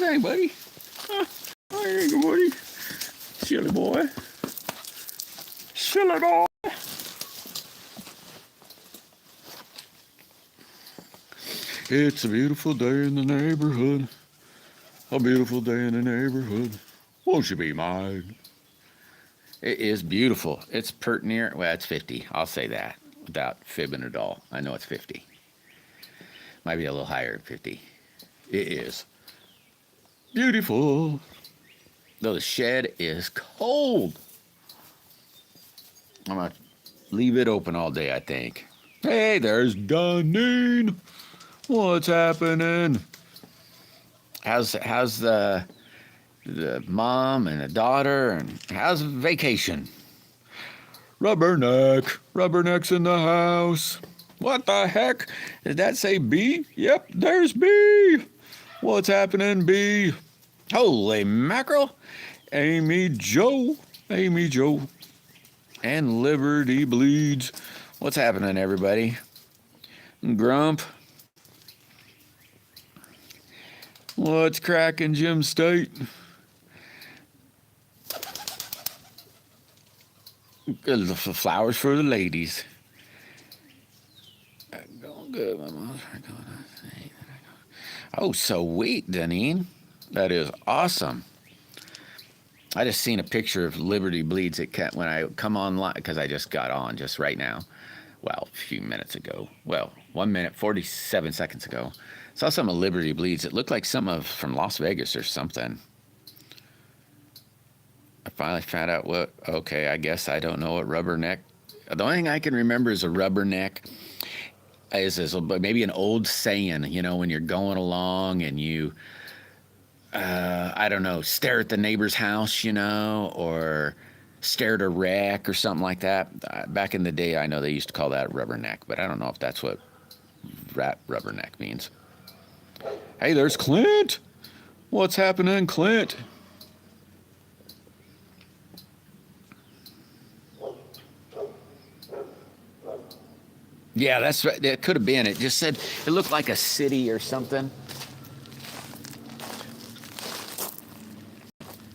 thing, buddy? There you go, buddy. Silly boy. Silly boy. It's a beautiful day in the neighborhood. A beautiful day in the neighborhood. Won't you be mine? It is beautiful. It's pert near, well, it's 50. I'll say that without fibbing at all. I know it's 50. Might be a little higher than 50. It is beautiful. Though the shed is cold. I'm going to leave it open all day, I think. Hey, there's Donine. What's happening? How's the mom and the daughter, and how's vacation? Rubberneck's in the house. What the heck? Did that say B? Yep, there's B. What's happening, B? Holy mackerel. Amy Joe. And Liberty Bleeds. What's happening, everybody? Grump. What's cracking, Jim State? Flowers for the ladies. Going good, my mom. Oh, sweet, Deneen. That is awesome. I just seen a picture of Liberty Bleeds when I come online, because I just got on just right now. Well, a few minutes ago. Well, 1 minute, 47 seconds ago. Saw some of Liberty Bleeds. It looked like some from Las Vegas or something. I finally found out what, okay, I guess I don't know what rubberneck. The only thing I can remember is a rubberneck is maybe an old saying, you know, when you're going along and you, I don't know, stare at the neighbor's house, you know, or stare at a wreck or something like that. Back in the day, I know they used to call that rubberneck, but I don't know if that's what rubberneck means. Hey, there's Clint. What's happening, Clint? Yeah, that's right. It could have been. It just said it looked like a city or something.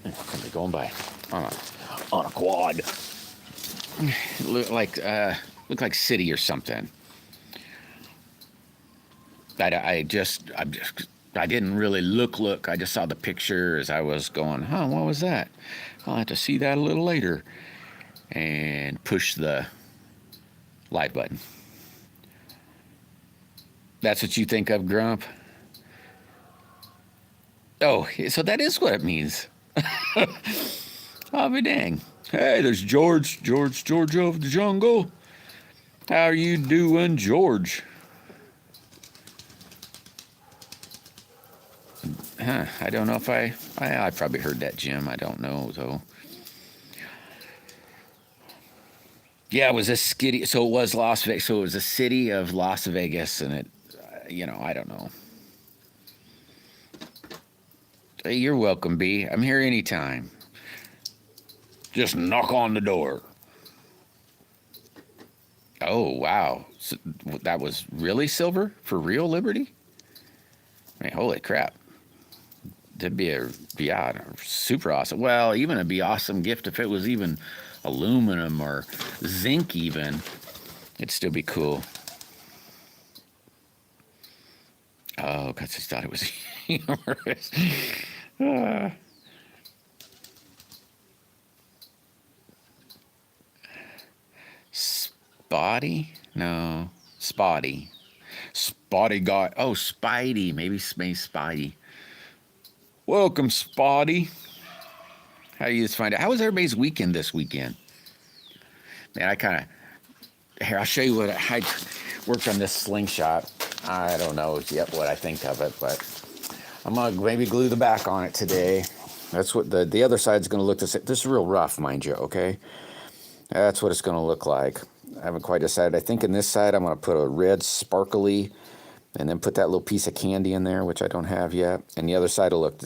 Somebody going by on a quad. It looked like city or something. I didn't really look. I just saw the picture as I was going, what was that? I'll have to see that a little later. And push the live button. That's what you think of, Grump? Oh, so that is what it means. I'll be dang. Hey, there's George of the jungle. How are you doing, George? I don't know if I probably heard that, Jim. I don't know, though. Yeah, it was a city. So it was Las Vegas. So it was a city of Las Vegas, and it, I don't know. Hey, you're welcome, B. I'm here anytime. Just knock on the door. Oh, wow. So that was really silver? For real, Liberty? I mean, holy crap. That'd be super awesome. Well, even it'd be awesome gift if it was even aluminum or zinc even. It'd still be cool. Oh, because I thought it was humorous. Spotty? No. Spotty. Spotty guy. Oh, Spidey. Maybe Spidey. Welcome, Spotty. How do you just find out? How was everybody's weekend this weekend? Man, here, I'll show you what I worked on this slingshot. I don't know yet what I think of it, but I'm going to maybe glue the back on it today. That's what the other side's going to look this is real rough, mind you, okay? That's what it's going to look like. I haven't quite decided. I think in this side I'm going to put a red sparkly and then put that little piece of candy in there, which I don't have yet. And the other side will look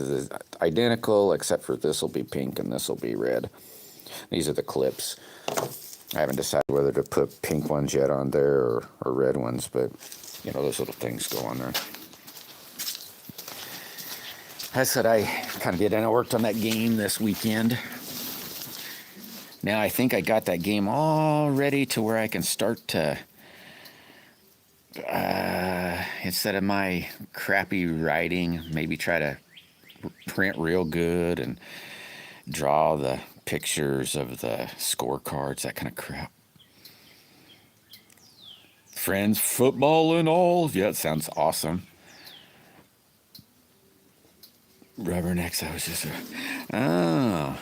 identical, except for this will be pink and this will be red. These are the clips. I haven't decided whether to put pink ones yet on there or red ones, but, those little things go on there. I said I kind of did, and I worked on that game this weekend. Now I think I got that game all ready to where I can start to, instead of my crappy writing, maybe try to print real good and draw the pictures of the scorecards, that kind of crap. Friends, football and all. Yeah, it sounds awesome. Rubbernecks, I was just... Oh.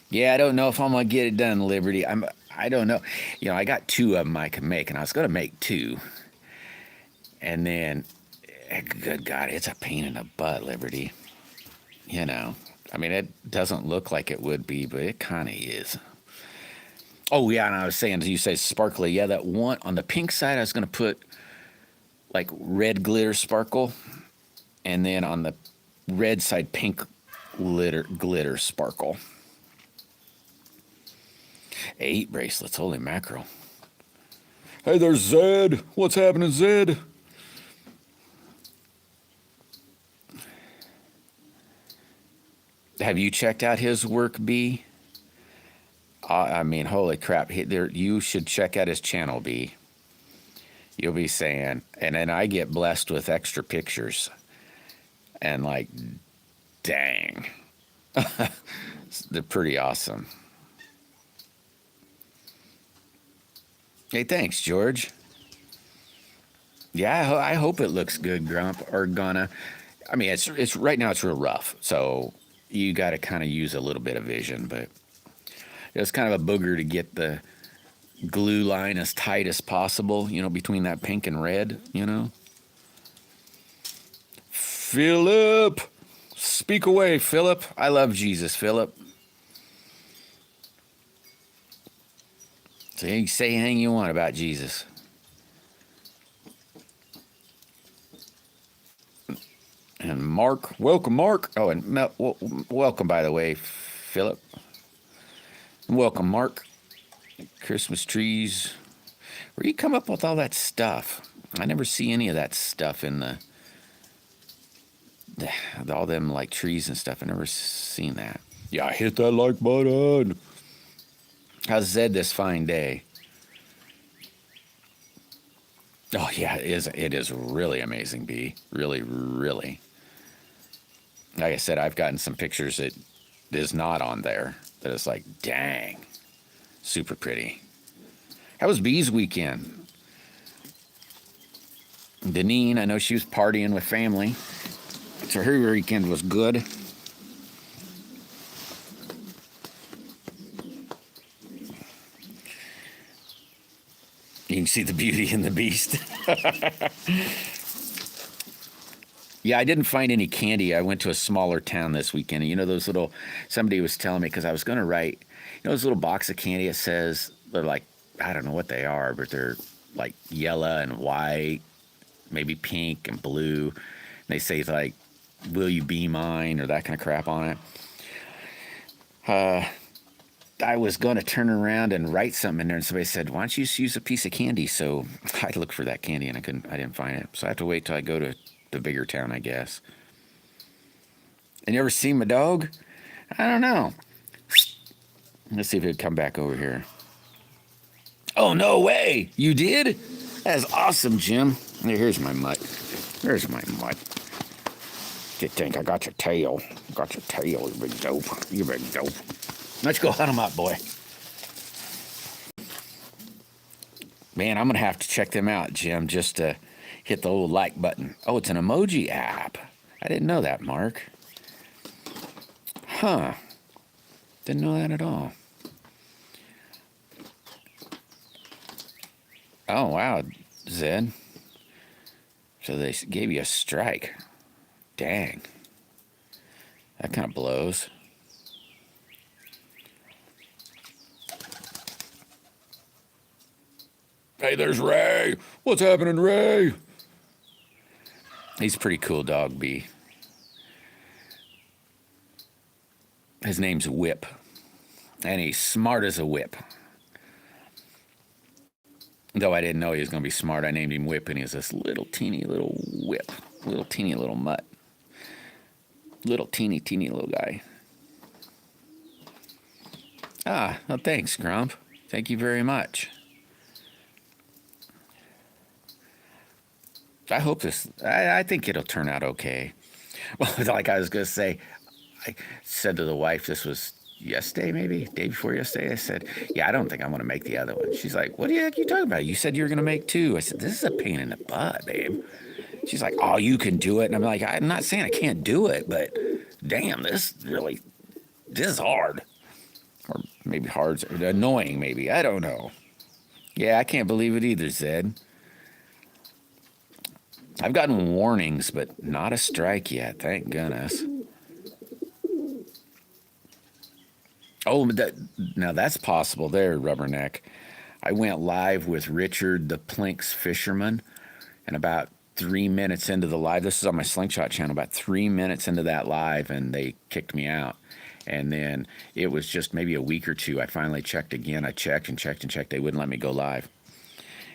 Yeah, I don't know if I'm going to get it done, Liberty. I don't know. You know, I got 2 of them I can make, and I was going to make 2. And then, good God, it's a pain in the butt, Liberty. You know, I mean, it doesn't look like it would be, but it kind of is. Oh, yeah, and I was saying, you say sparkly. Yeah, that one on the pink side, I was going to put, like, red glitter sparkle. And then on the red side, pink glitter sparkle. 8 bracelets, holy mackerel. Hey, there's Zed. What's happening, Zed? Have you checked out his work, B? I mean, holy crap. You should check out his channel, B. You'll be saying, and then I get blessed with extra pictures. And like, dang. They're pretty awesome. Hey, thanks, George. Yeah, I hope it looks good, Grump, or Gonna. I mean, it's right now it's real rough, so you got to kind of use a little bit of vision, but it's kind of a booger to get the glue line as tight as possible, you know, between that pink and red, you know. Philip, speak away, Philip. I love Jesus, Philip. So you can say anything you want about Jesus. And Mark, welcome, Mark. Oh, and welcome, by the way, Philip. Welcome, Mark. Christmas trees. Where do you come up with all that stuff? I never see any of that stuff in the all them like trees and stuff. I never seen that. Yeah, hit that like button. How's Zed this fine day? Oh yeah, it is really amazing, B. Really, really. Like I said, I've gotten some pictures that is not on there. That is like, dang, super pretty. How was B's weekend? Deneen, I know she was partying with family, so her weekend was good. You can see the Beauty and the Beast. Yeah, I didn't find any candy. I went to a smaller town this weekend. And you know those little, somebody was telling me, because I was going to write, you know those little box of candy, it says, they're like, I don't know what they are, but they're like yellow and white, maybe pink and blue. And they say like, will you be mine, or that kind of crap on it. I was going to turn around and write something in there, and somebody said, why don't you just use a piece of candy? So I looked for that candy, and I didn't find it. So I have to wait till I go to the bigger town, I guess. And you ever seen my dog? I don't know. Let's see if it'd come back over here. Oh, no way. You did? That's awesome, Jim. Here's my mutt. There's my mutt. You think I got your tail. Got your tail, you big dope. You big dope. Let's go hunt them up, boy. Man, I'm going to have to check them out, Jim, just to hit the little like button. Oh, it's an emoji app. I didn't know that, Mark. Huh. Didn't know that at all. Oh, wow, Zed. So they gave you a strike. Dang. That kind of blows. Hey, there's Ray. What's happening, Ray? He's a pretty cool dog, B. His name's Whip. And he's smart as a whip. Though I didn't know he was going to be smart, I named him Whip, and he was this little teeny little whip. Little teeny little mutt. Little teeny little guy. Ah, well, thanks, Grump. Thank you very much. I hope this, I think it'll turn out okay. Well, like I was going to say, I said to the wife, this was yesterday, maybe day before yesterday. I said, yeah, I don't think I'm going to make the other one. She's like, what the heck are you talking about? You said you were going to make two. I said, this is a pain in the butt, babe. She's like, oh, you can do it. And I'm like, I'm not saying I can't do it, but damn, this is hard. Or maybe hard's annoying, maybe. I don't know. Yeah, I can't believe it either, Zed. I've gotten warnings, but not a strike yet. Thank goodness. Oh, now that's possible there, Rubberneck. I went live with Richard the Plinks Fisherman, and about 3 minutes into the live, this is on my Slingshot channel, about 3 minutes into that live, and they kicked me out. And then it was just maybe a week or two. I finally checked again. I checked and checked and checked. They wouldn't let me go live.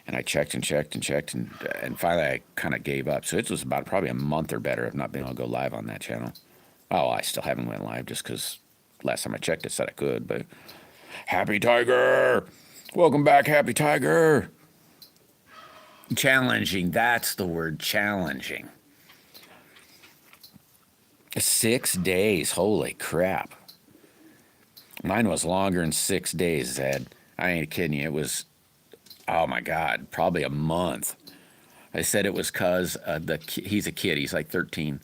And I checked and checked and checked, and finally I kind of gave up. So it was about probably a month or better of not being able to go live on that channel. Oh, I still haven't went live just because last time I checked it said I could. But Happy Tiger! Welcome back, Happy Tiger! Challenging, that's the word, challenging. 6 days, holy crap. Mine was longer than 6 days, Zed. I ain't kidding you. It was, oh my God, probably a month. I said it was because he's a kid, he's like 13,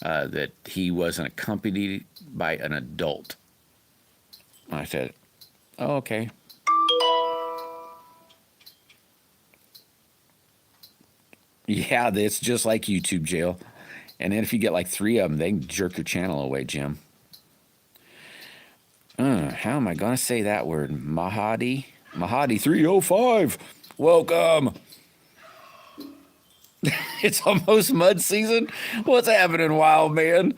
that he wasn't accompanied by an adult. I said, oh, okay. Yeah, it's just like YouTube jail. And then if you get like 3 of them, they can jerk your channel away, Jim. How am I going to say that word? Mahadi 305. Welcome. It's almost mud season. What's happening, wild man?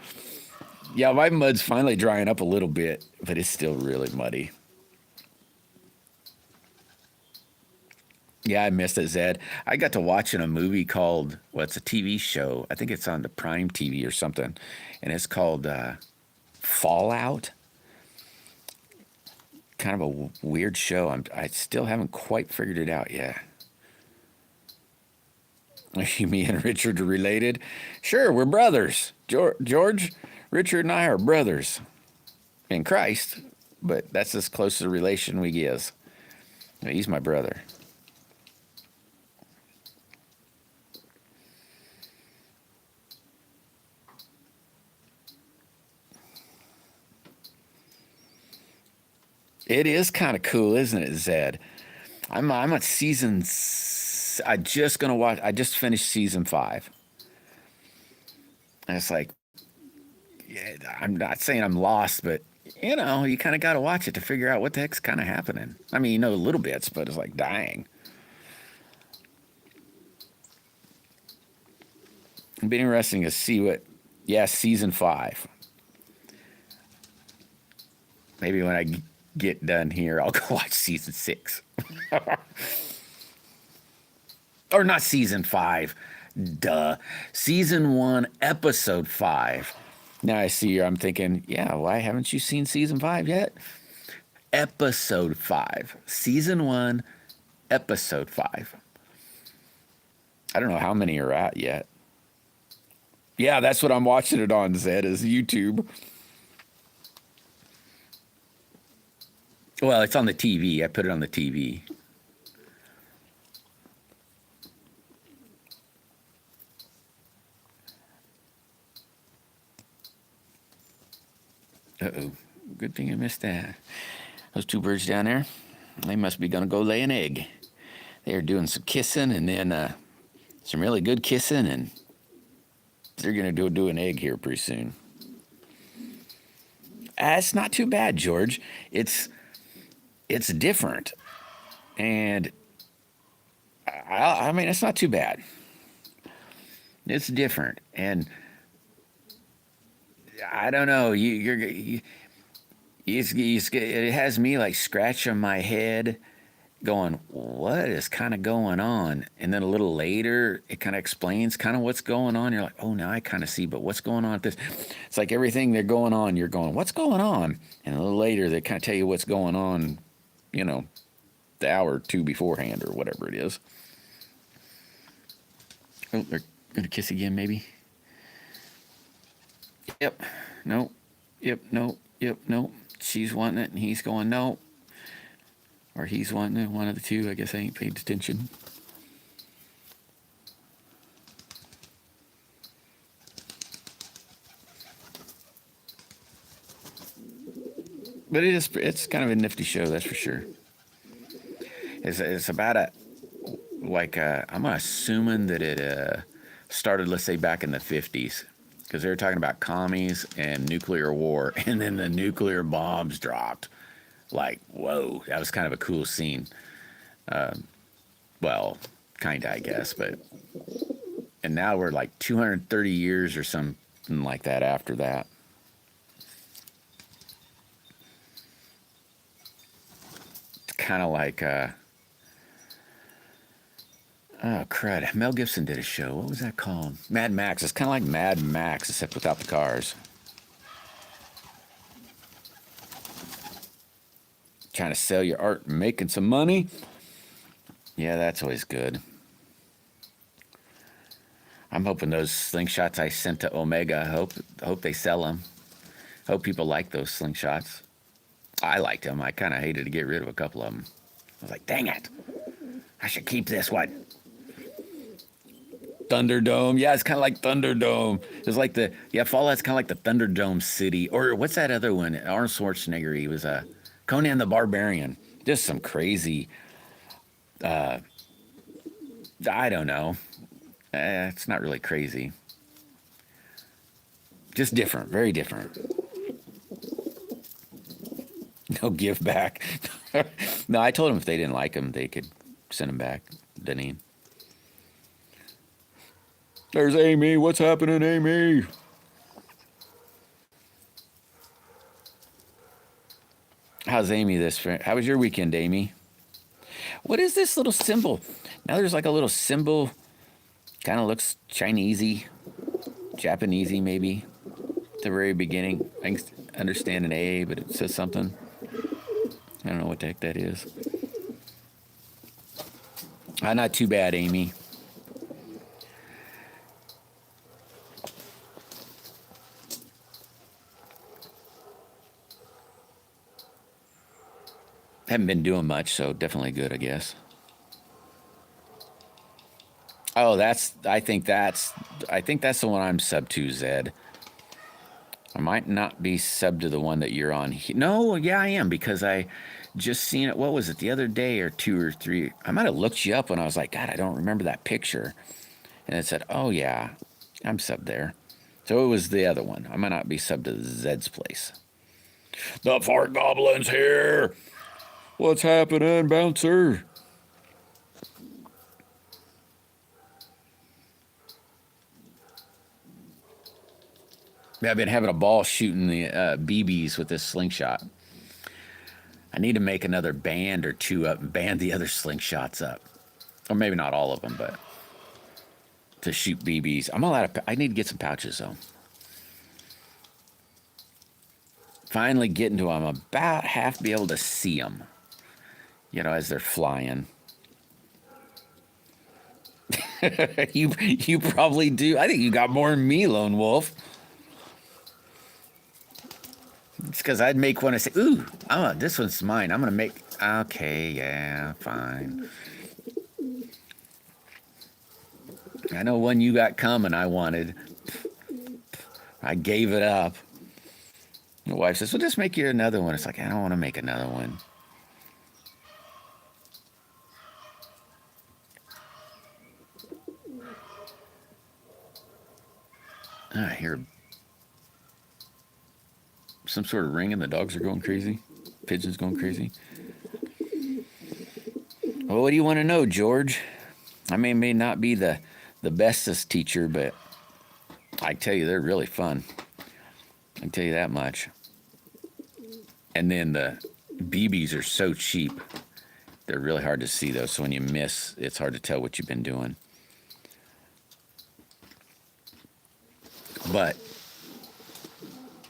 Yeah, my mud's finally drying up a little bit, but it's still really muddy. Yeah, I missed it, Zed. I got to watching a movie called, well, it's a TV show. I think it's on the Prime TV or something. And it's called Fallout. Kind of a weird show. I still haven't quite figured it out yet. Me and Richard are related? Sure, we're brothers. George, Richard and I are brothers in Christ, but that's as close a relation we get. He's my brother. It is kind of cool, isn't it, Zed? I'm at season. I just finished season 5. And it's like, yeah, I'm not saying I'm lost, but you know, you kind of got to watch it to figure out what the heck's kind of happening. I mean, you know, little bits, but it's like, dang. It'd be interesting to see what. Yeah, season 5. Maybe when I get done here, I'll go watch season 6. Or not season 5. Duh. Season 1, episode 5. Now I see you, I'm thinking, yeah, why haven't you seen season 5 yet? Episode 5. Season 1, episode 5. I don't know how many are out yet. Yeah, that's what I'm watching it on, Zed, is YouTube. Well, it's on the TV. I put it on the TV. Uh-oh. Good thing I missed that. Those 2 birds down there, they must be going to go lay an egg. They are doing some kissing and then some really good kissing, and they're going to do an egg here pretty soon. It's not too bad, George. It's different. And I mean, it's not too bad. It's different. And I don't know, it has me like scratching my head, going, what is kind of going on? And then a little later, it kind of explains kind of what's going on. You're like, oh, now I kind of see, but what's going on with this? It's like everything they're going on, you're going, what's going on? And a little later, they kind of tell you what's going on, you know, the hour or two beforehand or whatever it is. Oh, they're going to kiss again, maybe. Yep. No. Yep. No. Yep. No. She's wanting it, and he's going, no. Or he's wanting it, one of the two. I guess I ain't paid attention. But it's kind of a nifty show, that's for sure. It's about I'm assuming that it started, let's say, back in the 50s. Because they were talking about commies and nuclear war, and then the nuclear bombs dropped. Like, whoa, that was kind of a cool scene. Well, kind of, I guess, but. And now we're like 230 years or something like that after that. It's kind of like, oh, crud. Mel Gibson did a show. What was that called? Mad Max. It's kind of like Mad Max, except without the cars. Trying to sell your art and making some money. Yeah, that's always good. I'm hoping those slingshots I sent to Omega, I hope they sell them. Hope people like those slingshots. I liked them. I kind of hated to get rid of a couple of them. I was like, dang it. I should keep this one. Thunderdome. Yeah, it's kind of like Thunderdome. It's like Fallout's kind of like the Thunderdome city. Or what's that other one? Arnold Schwarzenegger. He was Conan the Barbarian. Just some crazy, I don't know. It's not really crazy. Just different. Very different. No give back. No, I told them if they didn't like them, they could send them back. Denny. There's Amy. What's happening, Amy? How's Amy how was your weekend, Amy? What is this little symbol? Now there's like a little symbol. Kind of looks Chinesey, Japanesey maybe. At the very beginning. I can understand an A, but it says something. I don't know what the heck that is. Not too bad, Amy. Haven't been doing much, so definitely good, I guess. Oh, I think that's the one I'm sub to, Zed. I might not be sub to the one that you're on. No, yeah, I am, because I just seen it. What was it, the other day or two or three? I might have looked you up when I was like, God, I don't remember that picture. And it said, oh, yeah, I'm sub there. So it was the other one. I might not be sub to Zed's place. The fart goblin's here. What's happening, bouncer? Yeah, I've been having a ball shooting the BBs with this slingshot. I need to make another band or two up and band the other slingshots up. Or maybe not all of them, but to shoot BBs. I need to get some pouches, though. Finally getting to them. I'm about half be able to see them. You know, as they're flying. You probably do. I think you got more than me, Lone Wolf. It's because I'd make one and say, ooh, this one's mine. I'm going to make... Okay, yeah, fine. I know one you got coming I wanted. I gave it up. My wife says, well, just make you another one. It's like, I don't want to make another one. I hear some sort of ringing. The dogs are going crazy. Pigeons going crazy. Well, what do you want to know, George? I may not be the bestest teacher, but I tell you, they're really fun. I can tell you that much. And then the BBs are so cheap. They're really hard to see, though, so when you miss, it's hard to tell what you've been doing. But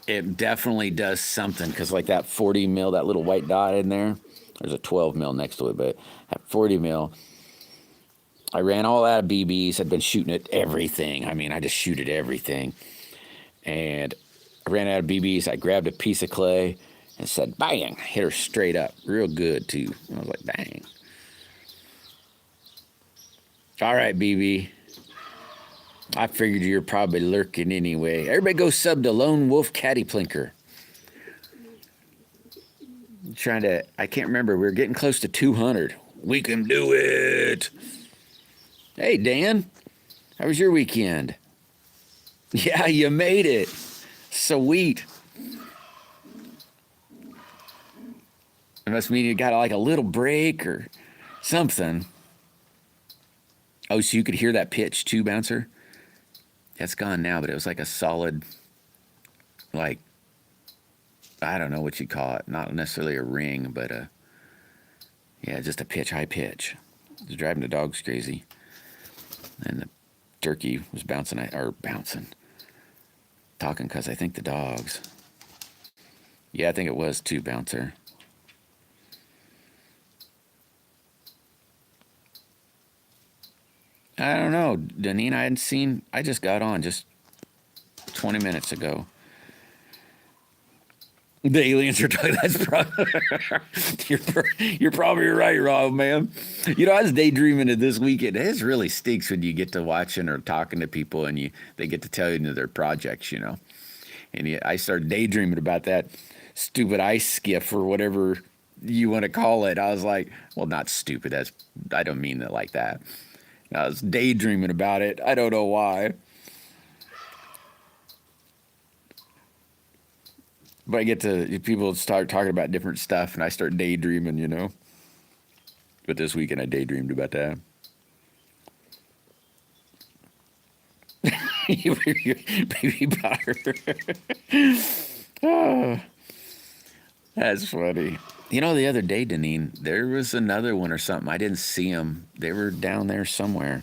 it definitely does something, because like that 40 mil, that little white dot in there, there's a 12 mil next to it, but at 40 mil, I ran all out of BBs. I'd been shooting at everything. I mean, I just shoot at everything. And I ran out of BBs. I grabbed a piece of clay and said, bang, hit her straight up. Real good, too. I was like, bang. All right, BB. I figured you're probably lurking anyway. Everybody go sub to Lone Wolf Caddy Plinker. Trying to, I can't remember. We were getting close to 200. We can do it. Hey, Dan. How was your weekend? Yeah, you made it. Sweet. It must mean you got like a little break or something. Oh, so you could hear that pitch too, Bouncer? That's gone now, but it was like a solid, like, I don't know what you'd call it. Not necessarily a ring, but yeah, just a pitch, high pitch. It was driving the dogs crazy. And the turkey was bouncing, talking because I think the dogs. Yeah, I think it was too, Bouncer. I don't know, Deneen, I just got on just 20 minutes ago. The aliens are talking. That's probably you're probably right, Rob, man. You know, I was daydreaming of this weekend. It really stinks when you get to watching or talking to people and they get to tell you their projects, you know. And I started daydreaming about that stupid ice skiff or whatever you want to call it. I was like, well, not stupid. I don't mean it like that. I was daydreaming about it. I don't know why. But I get to, people start talking about different stuff, and I start daydreaming, you know. But this weekend I daydreamed about that. Baby powder. Oh, that's funny. You know, the other day, Deneen, there was another one or something. I didn't see them. They were down there somewhere.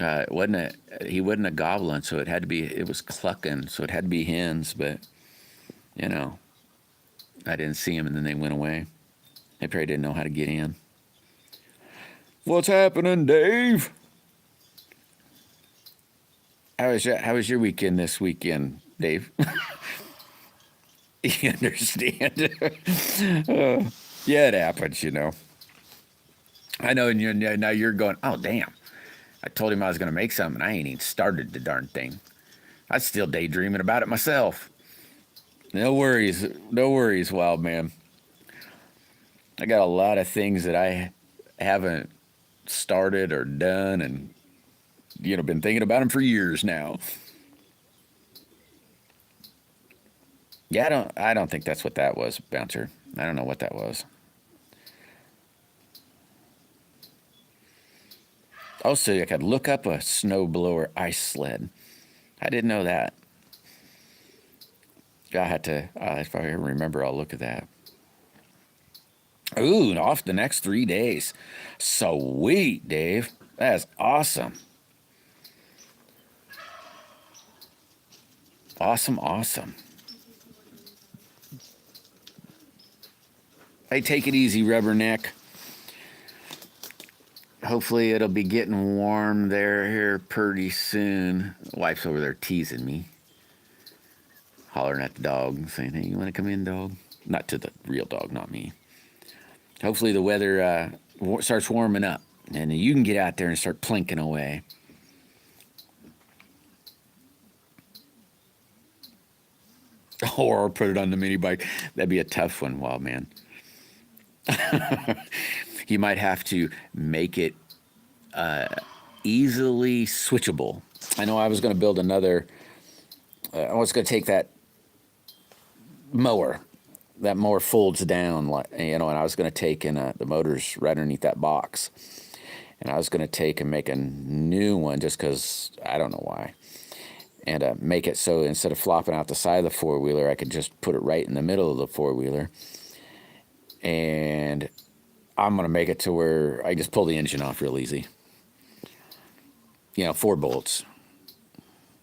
He wasn't a goblin, so it was clucking, so it had to be hens, but, you know, I didn't see him, and then they went away. They probably didn't know how to get in. What's happening, Dave? How was your weekend this weekend, Dave? You understand? Yeah, it happens, you know. I know, and now you're going, oh, damn. I told him I was going to make something, and I ain't even started the darn thing. I'm still daydreaming about it myself. No worries, wild man. I got a lot of things that I haven't started or done, and, you know, been thinking about them for years now. Yeah, I don't think that's what that was, Bouncer. I don't know what that was. Also, I could look up a snowblower ice sled. I didn't know that. I had to, if I remember, I'll look at that. Ooh, off the next 3 days. Sweet, Dave. That's awesome. Awesome. Hey, take it easy, Rubberneck. Hopefully it'll be getting warm there here pretty soon. The wife's over there teasing me. Hollering at the dog, saying, hey, you want to come in, dog? Not to the real dog, not me. Hopefully the weather starts warming up, and you can get out there and start plinking away. Or put it on the mini bike. That'd be a tough one, wild man. You might have to make it easily switchable. I know I was going to build another. I was going to take that mower. That mower folds down, like, you know, and I was going to take the motor's right underneath that box, and I was going to take and make a new one just because I don't know why, and make it so instead of flopping out the side of the four-wheeler, I could just put it right in the middle of the four-wheeler, and I'm going to make it to where I just pull the engine off real easy. 4 bolts.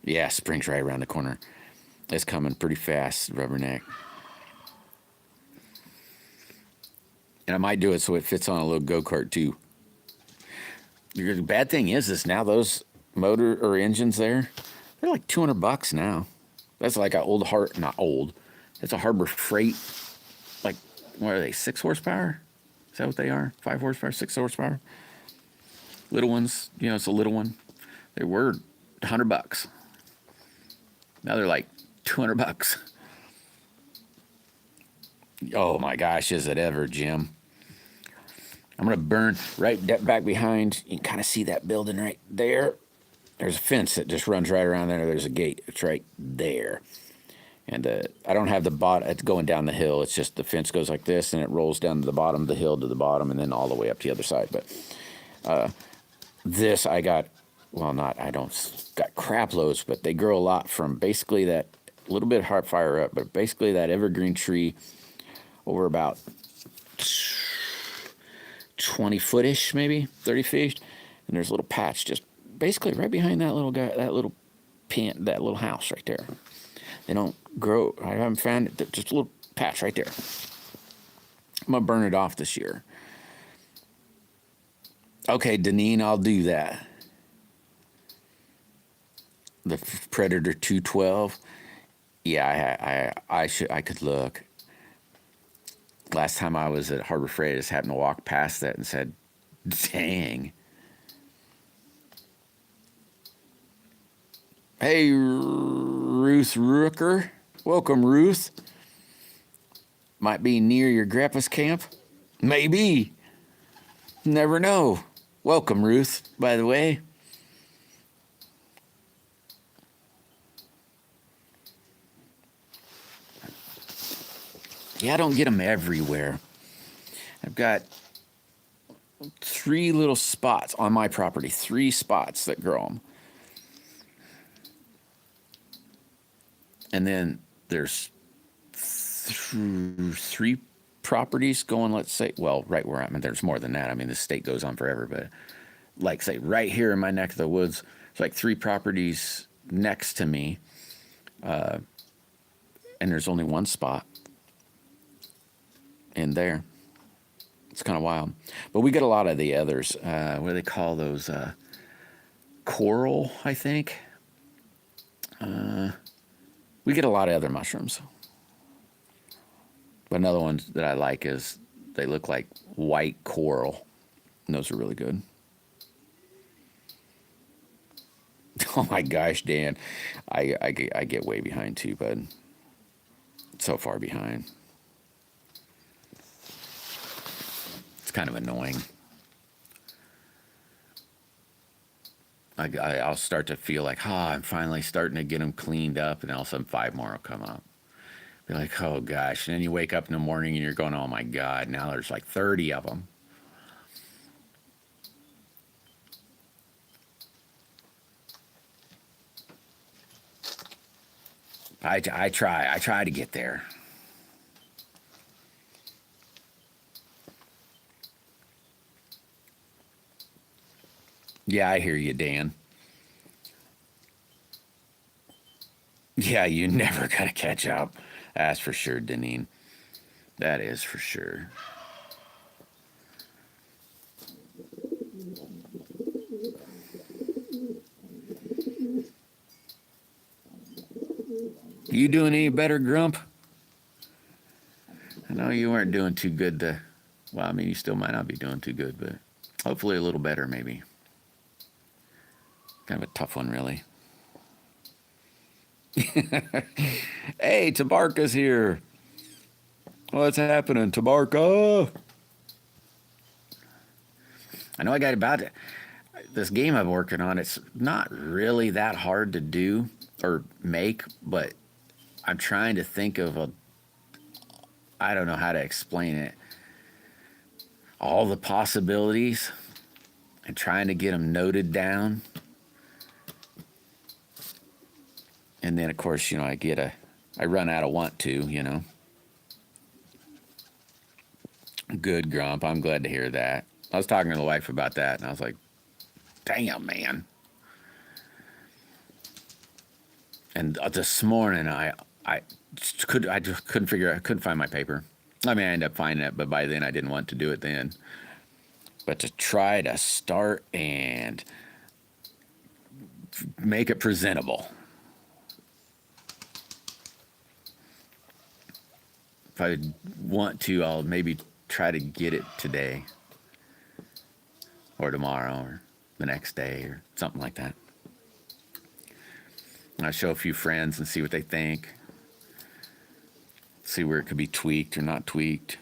Yeah, spring's right around the corner. It's coming pretty fast, rubberneck. And I might do it so it fits on a little go-kart too. The bad thing is now those motor or engines there, they're like $200 now. That's like not old. It's a Harbor Freight. Like, what are they? 6 horsepower? Is that what they are? 5 horsepower, 6 horsepower? Little ones, it's a little one. They were $100. Now they're like $200. Oh my gosh, is it ever, Jim? I'm going to burn right back behind. You can kind of see that building right there. There's a fence that just runs right around there. There's a gate. It's right there. And I don't have the bottom. It's going down the hill. It's just the fence goes like this, and it rolls down to the bottom of the hill to the bottom, and then all the way up to the other side. But this I got, got crap loads, but they grow a lot from basically that little bit hard fire up, but basically that evergreen tree over about 20 footish, maybe 30 feet, and there's a little patch just basically right behind that little guy, that little house right there. They don't grow. I haven't found it. Just a little patch right there. I'm gonna burn it off this year. Okay, Deneen, I'll do that. The Predator 212. Yeah, I could look. Last time I was at Harbor Freight, I just happened to walk past that and said, "Dang." Hey, Ruth Rooker. Welcome, Ruth. Might be near your grandpa's camp. Maybe. Never know. Welcome, Ruth, by the way. Yeah, I don't get them everywhere. I've got 3 little spots on my property. 3 spots that grow them. And then there's 3 properties going, let's say, well, right where I'm at, there's more than that. I mean, the state goes on forever, but like, say, right here in my neck of the woods, it's like 3 properties next to me, and there's only 1 spot in there. It's kind of wild. But we get a lot of the others. What do they call those? Coral, I think. We get a lot of other mushrooms. But another one that I like is they look like white coral. And those are really good. Oh my gosh, Dan. I get way behind too, bud. So far behind. It's kind of annoying. I'll start to feel like, I'm finally starting to get them cleaned up, and all of a sudden 5 more will come up. Be like, oh gosh. And then you wake up in the morning and you're going, oh my God, now there's like 30 of them. I try to get there. Yeah, I hear you, Dan. Yeah, you never gotta catch up. That's for sure, Deneen. That is for sure. You doing any better, Grump? I know you weren't doing too good well, I mean, you still might not be doing too good, but hopefully a little better, maybe. Kind of a tough one, really. Hey, Tabarka's here. What's happening, Tabarka? I know I got about it. This game I'm working on, it's not really that hard to do or make, but I'm trying to think of I don't know how to explain it. All the possibilities and trying to get them noted down. And then, of course, I run out of want to, Good, Grump. I'm glad to hear that. I was talking to the wife about that, and I was like, damn, man. And this morning, I just couldn't figure out, I couldn't find my paper. I mean, I ended up finding it, but by then I didn't want to do it then. But to try to start and make it presentable. If I want to, I'll maybe try to get it today or tomorrow or the next day or something like that. I'll show a few friends and see what they think. See where it could be tweaked or not tweaked.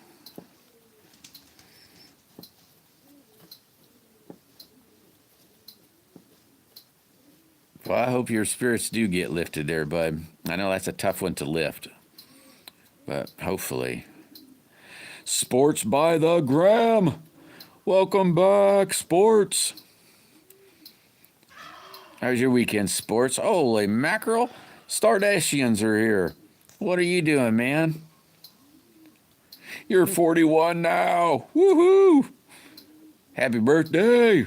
Well, I hope your spirits do get lifted there, bud. I know that's a tough one to lift, but hopefully. Sports by the gram. Welcome back, sports. How's your weekend, sports? Holy mackerel. Stardashians are here. What are you doing, man? You're 41 now. Woohoo! Happy birthday.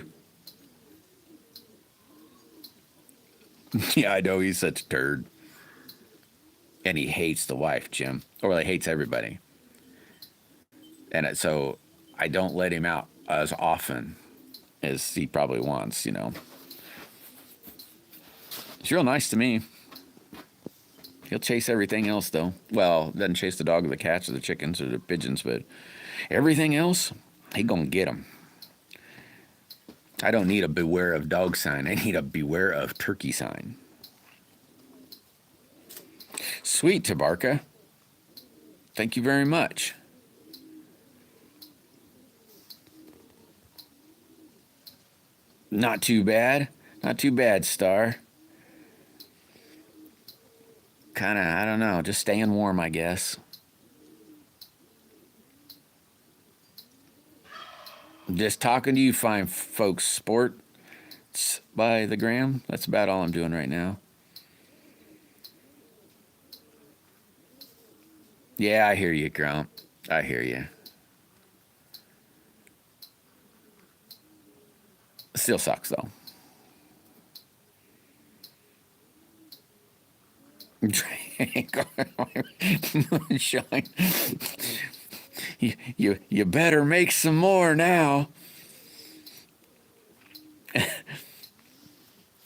Yeah, I know he's such a turd. And he hates the wife, Jim. Or he hates everybody. And so I don't let him out as often as he probably wants, you know. He's real nice to me. He'll chase everything else, though. Well, doesn't chase the dog or the cats or the chickens or the pigeons, but everything else, he gonna get them. I don't need a beware of dog sign. I need a beware of turkey sign. Sweet, Tabarka. Thank you very much. Not too bad. Not too bad, Star. Kind of, I don't know, just staying warm, I guess. Just talking to you fine folks, sports by the gram. That's about all I'm doing right now. Yeah, I hear you, Grump. I hear you. Still sucks, though. Moonshine. You better make some more now.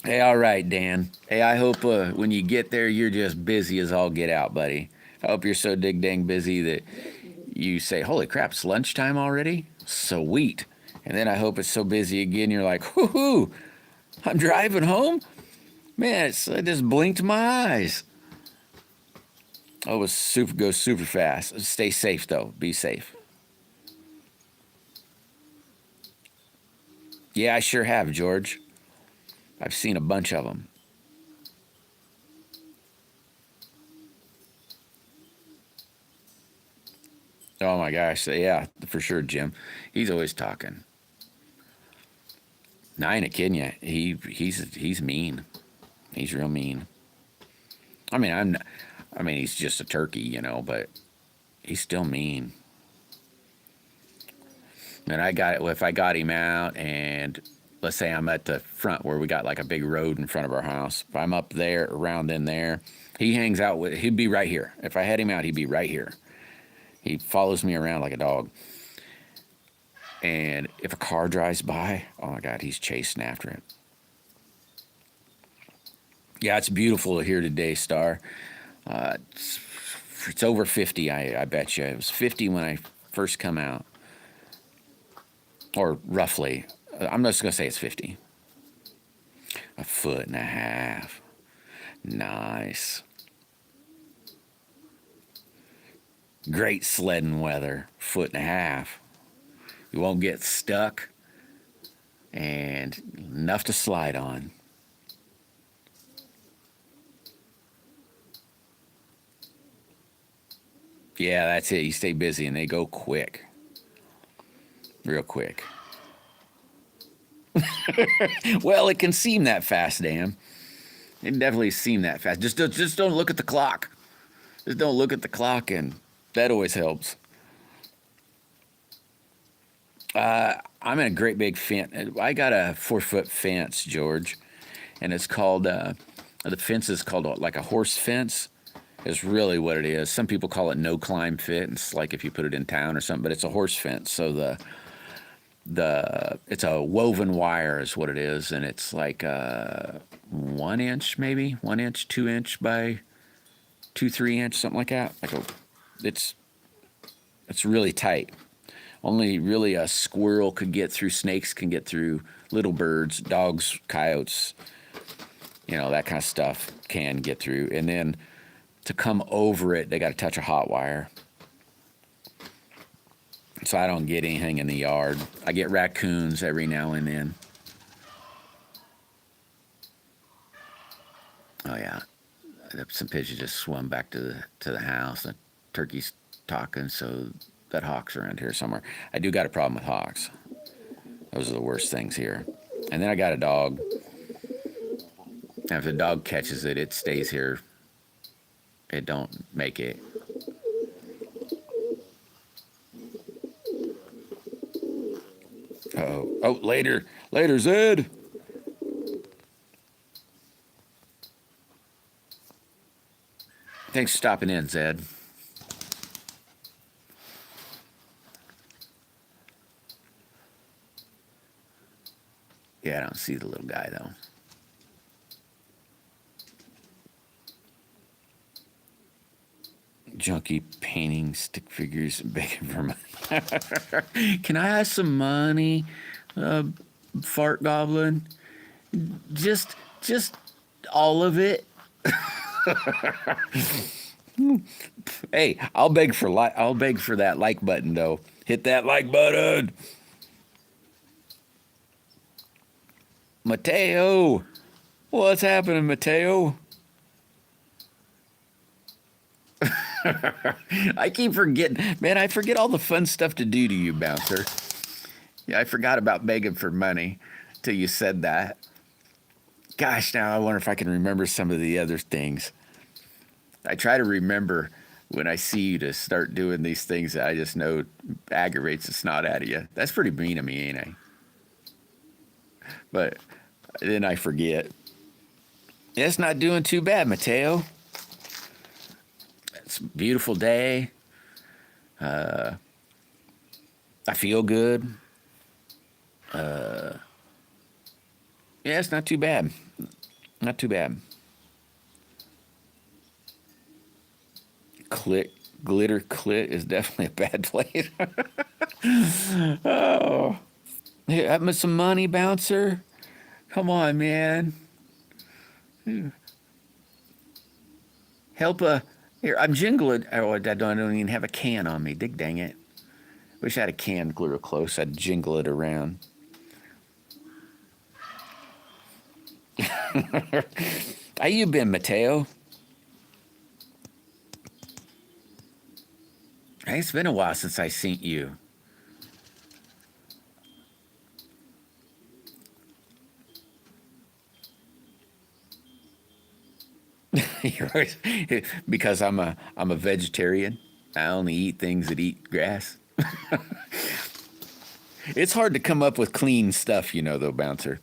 Hey, all right, Dan. Hey, I hope when you get there, you're just busy as all get out, buddy. I hope you're so dang busy that you say, holy crap, it's lunchtime already? Sweet. And then I hope it's so busy again, you're like, whoo-hoo, I'm driving home? Man, I just blinked my eyes. Oh, it goes super fast. Stay safe, though. Be safe. Yeah, I sure have, George. I've seen a bunch of them. Oh my gosh, yeah, for sure, Jim. He's always talking. No, I ain't kidding you. He's mean. He's real mean. I mean, he's just a turkey, you know, but he's still mean. And if I got him out and let's say I'm at the front where we got like a big road in front of our house. If I'm up there, around in there, he'd be right here. If I had him out, he'd be right here. He follows me around like a dog. And if a car drives by, oh my God, he's chasing after it. Yeah, it's beautiful here today, Star. It's over 50, I bet you. It was 50 when I first come out. Or roughly. I'm just going to say it's 50. 1.5 feet. Nice. Great sledding weather. 1.5 feet. You won't get stuck. And enough to slide on. Yeah, that's it. You stay busy and they go quick. Real quick. Well, it can seem that fast, Dan. It definitely seem that fast. Just don't look at the clock. Just don't look at the clock, and that always helps. I'm in a great big fence. I got a 4-foot fence, George, and it's called the fence is called like a horse fence. Is really what it is. Some people call it no climb fence, like if you put it in town or something, but it's a horse fence. So the it's a woven wire is what it is, and it's like 1 inch, maybe 1 inch, 2 inch by 2-3 inch, something like that. It's it's really tight. Only really a squirrel could get through. Snakes can get through. Little birds, dogs, coyotes, that kind of stuff can get through. And then to come over it, they got to touch a hot wire. So I don't get anything in the yard. I get raccoons every now and then. Oh yeah, some pigeons just swum back to the house. The turkey's talking, so that hawk's around here somewhere. I do got a problem with hawks. Those are the worst things here. And then I got a dog. And if the dog catches it, it stays here. It don't make it. Uh-oh. Oh, later, Zed. Thanks for stopping in, Zed. Yeah, I don't see the little guy though. Junkie painting stick figures and begging for money. Can I have some money, fart goblin? Just all of it. Hey, I'll beg for that like button though. Hit that like button. Mateo, what's happening, Mateo? I keep forgetting, man. I forget all the fun stuff to do to you, Bouncer. Yeah, I forgot about begging for money till you said that. Gosh, now I wonder if I can remember some of the other things. I try to remember when I see you to start doing these things that I just know aggravates the snot out of you. That's pretty mean of me, ain't I? But then I forget. It's not doing too bad, Mateo. It's a beautiful day. I feel good. Yeah, it's not too bad. Not too bad. Glitter clit is definitely a bad place. Oh, hey, have me some money, Bouncer. Come on, man. Help a here. I'm jingling. Oh, I don't even have a can on me. Dig dang it. Wish I had a can real close. I'd jingle it around. How you been, Mateo? Hey, it's been a while since I seen you. Because I'm a vegetarian. I only eat things that eat grass. It's hard to come up with clean stuff, though, Bouncer.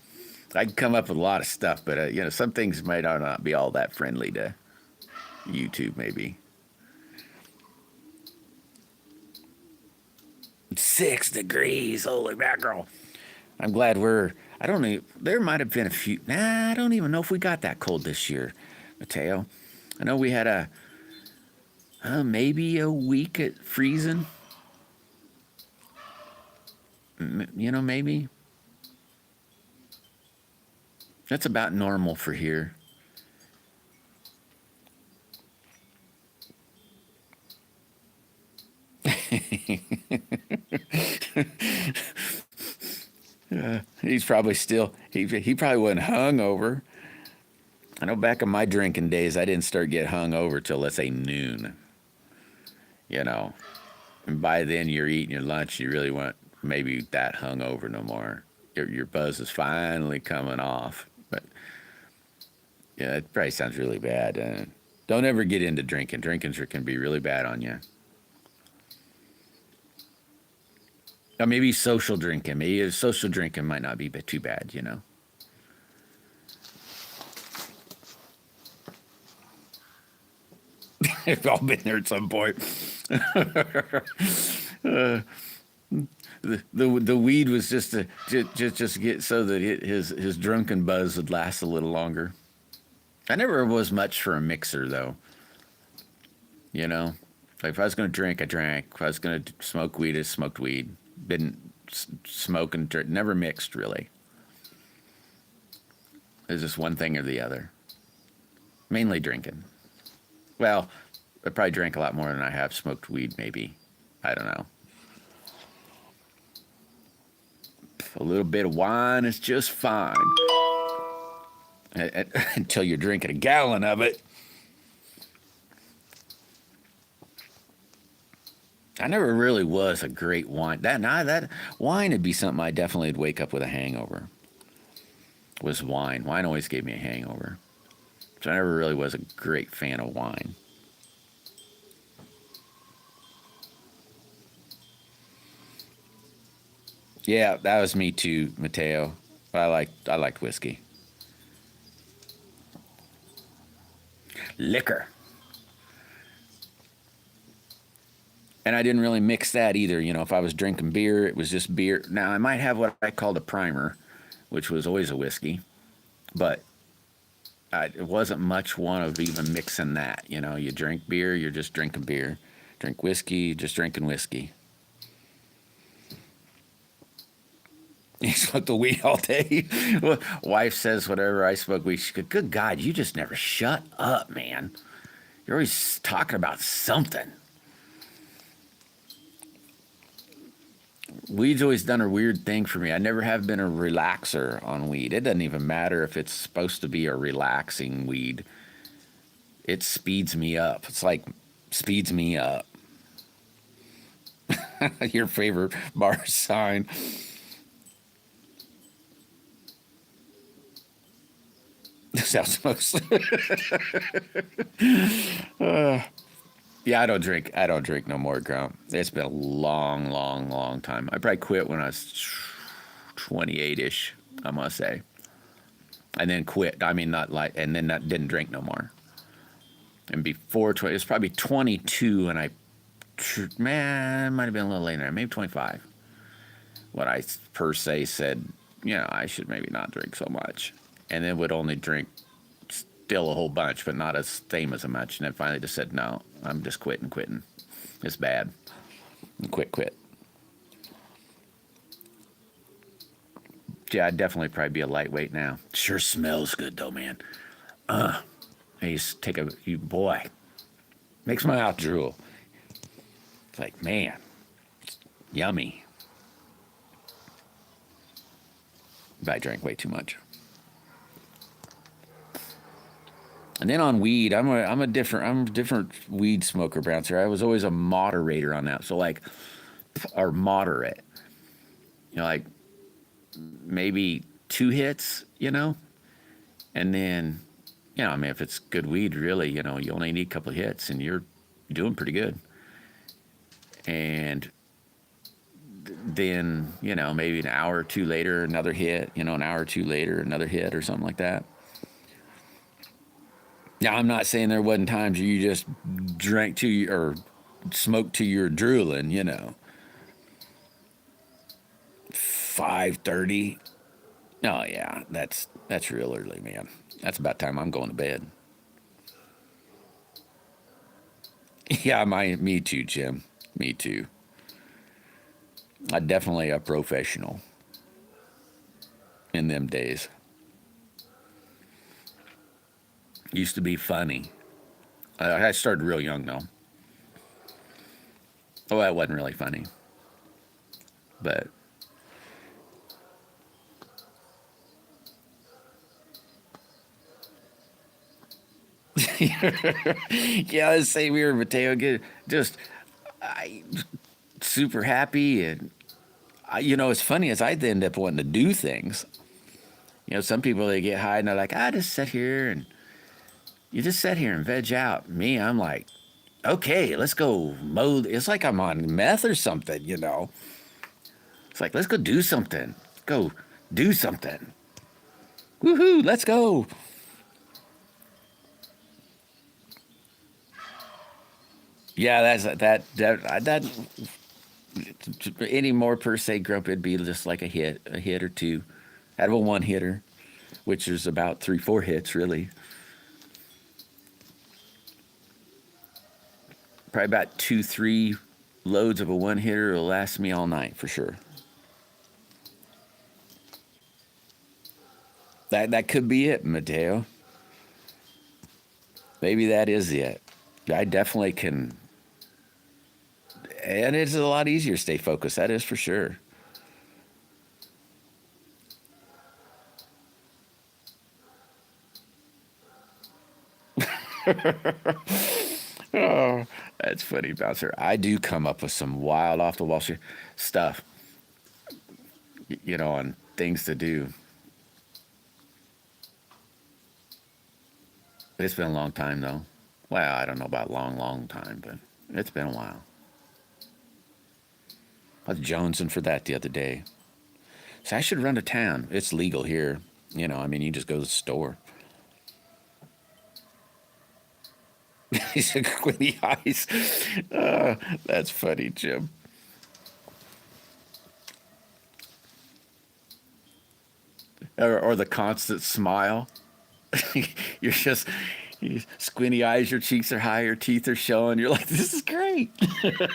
I can come up with a lot of stuff, but some things might not be all that friendly to YouTube, maybe. 6 degrees, holy mackerel! I'm glad I don't know. There might have been a few. Nah, I don't even know if we got that cold this year, Mateo. I know we had maybe a week at freezing. Maybe. That's about normal for here. He's probably still, he probably wasn't hungover. I know back in my drinking days, I didn't start get hungover till, let's say, noon. And by then you're eating your lunch, you really weren't maybe that hungover no more. Your buzz is finally coming off. But yeah, it probably sounds really bad. Don't ever get into drinking. Drinking can be really bad on you. Maybe social drinking. Maybe social drinking might not be too bad, you know. We've all been there at some point. The weed was just to just get so that his drunken buzz would last a little longer. I never was much for a mixer though. You know, like if I was going to drink, I drank. If I was going to smoke weed, I smoked weed. Didn't smoke and drink, never mixed really. It was just one thing or the other. Mainly drinking. Well, I probably drank a lot more than I have smoked weed. Maybe, I don't know. A little bit of wine is just fine. Until you're drinking a gallon of it. I never really was a great wine. That wine would be something I definitely would wake up with a hangover. Was wine. Wine always gave me a hangover. So I never really was a great fan of wine. Yeah, that was me too, Mateo. I liked whiskey. Liquor. And I didn't really mix that either. You know, if I was drinking beer, it was just beer. Now, I might have what I called a primer, which was always a whiskey, but it wasn't much one of even mixing that. You know, you drink beer, you're just drinking beer. Drink whiskey, just drinking whiskey. You smoke the weed all day. Wife says whatever I smoke weed. She goes, "Good God, you just never shut up, man. You're always talking about something." Weed's always done a weird thing for me. I never have been a relaxer on weed. It doesn't even matter if it's supposed to be a relaxing weed. It speeds me up. It's like speeds me up. Your favorite bar sign. Sounds mostly. Yeah, I don't drink no more, Grump. It's been a long, long, long time. I probably quit when I was 28-ish, I must say. And then quit. I mean, not like, and then not, didn't drink no more. And before 20, it was probably 22, and man, it might have been a little later, maybe 25. When I per se said, you know, I should maybe not drink so much. And then would only drink still a whole bunch, but not as same as much. And then finally just said, no, I'm just quitting. It's bad. And quit. Yeah, I'd definitely probably be a lightweight now. Sure smells good though, man. I used to take boy, makes my mouth drool. It's like, man, it's yummy. But I drank way too much. And then on weed, I'm a different weed smoker, bouncer. I was always a moderator on that. So like, or moderate, you know, like maybe 2 hits, you know, and then, you know, I mean, if it's good weed, really, you know, you only need a couple of hits and you're doing pretty good. And then, you know, maybe an hour or two later, another hit, you know, an hour or two later, another hit or something like that. Now, I'm not saying there wasn't times you just drank to or smoked to your drooling, you know. 5:30. Oh yeah, that's real early, man. That's about time I'm going to bed. Yeah, me too, Jim. Me too. I'm definitely a professional in them days. Used to be funny. I started real young though. Oh, that wasn't really funny, but yeah, let's say we were Mateo. Just I super happy, and you know, it's funny as I'd end up wanting to do things. You know, some people they get high and they're like, I just sit here and you just sit here and veg out. Me, I'm like, okay, let's go mow. It's like I'm on meth or something, you know. It's like, let's go do something. Go do something. Woohoo, let's go. Yeah, that any more per se grump, it'd be just like a hit or two out of a one hitter, which is about 3, 4 hits really. Probably about 2, 3 loads of a one hitter will last me all night for sure. That could be it, Mateo. Maybe that is it. I definitely can, and it's a lot easier to stay focused. That is for sure. Oh, that's funny, Bouncer. I do come up with some wild off the wall stuff, on things to do. It's been a long time, though. Well, I don't know about long, long time, but it's been a while. I was jonesing for that the other day. So I should run to town. It's legal here. You just go to the store. He's a squinty eyes. That's funny, Jim. Or the constant smile. You're just squinty eyes, your cheeks are high, your teeth are showing. You're like, this is great.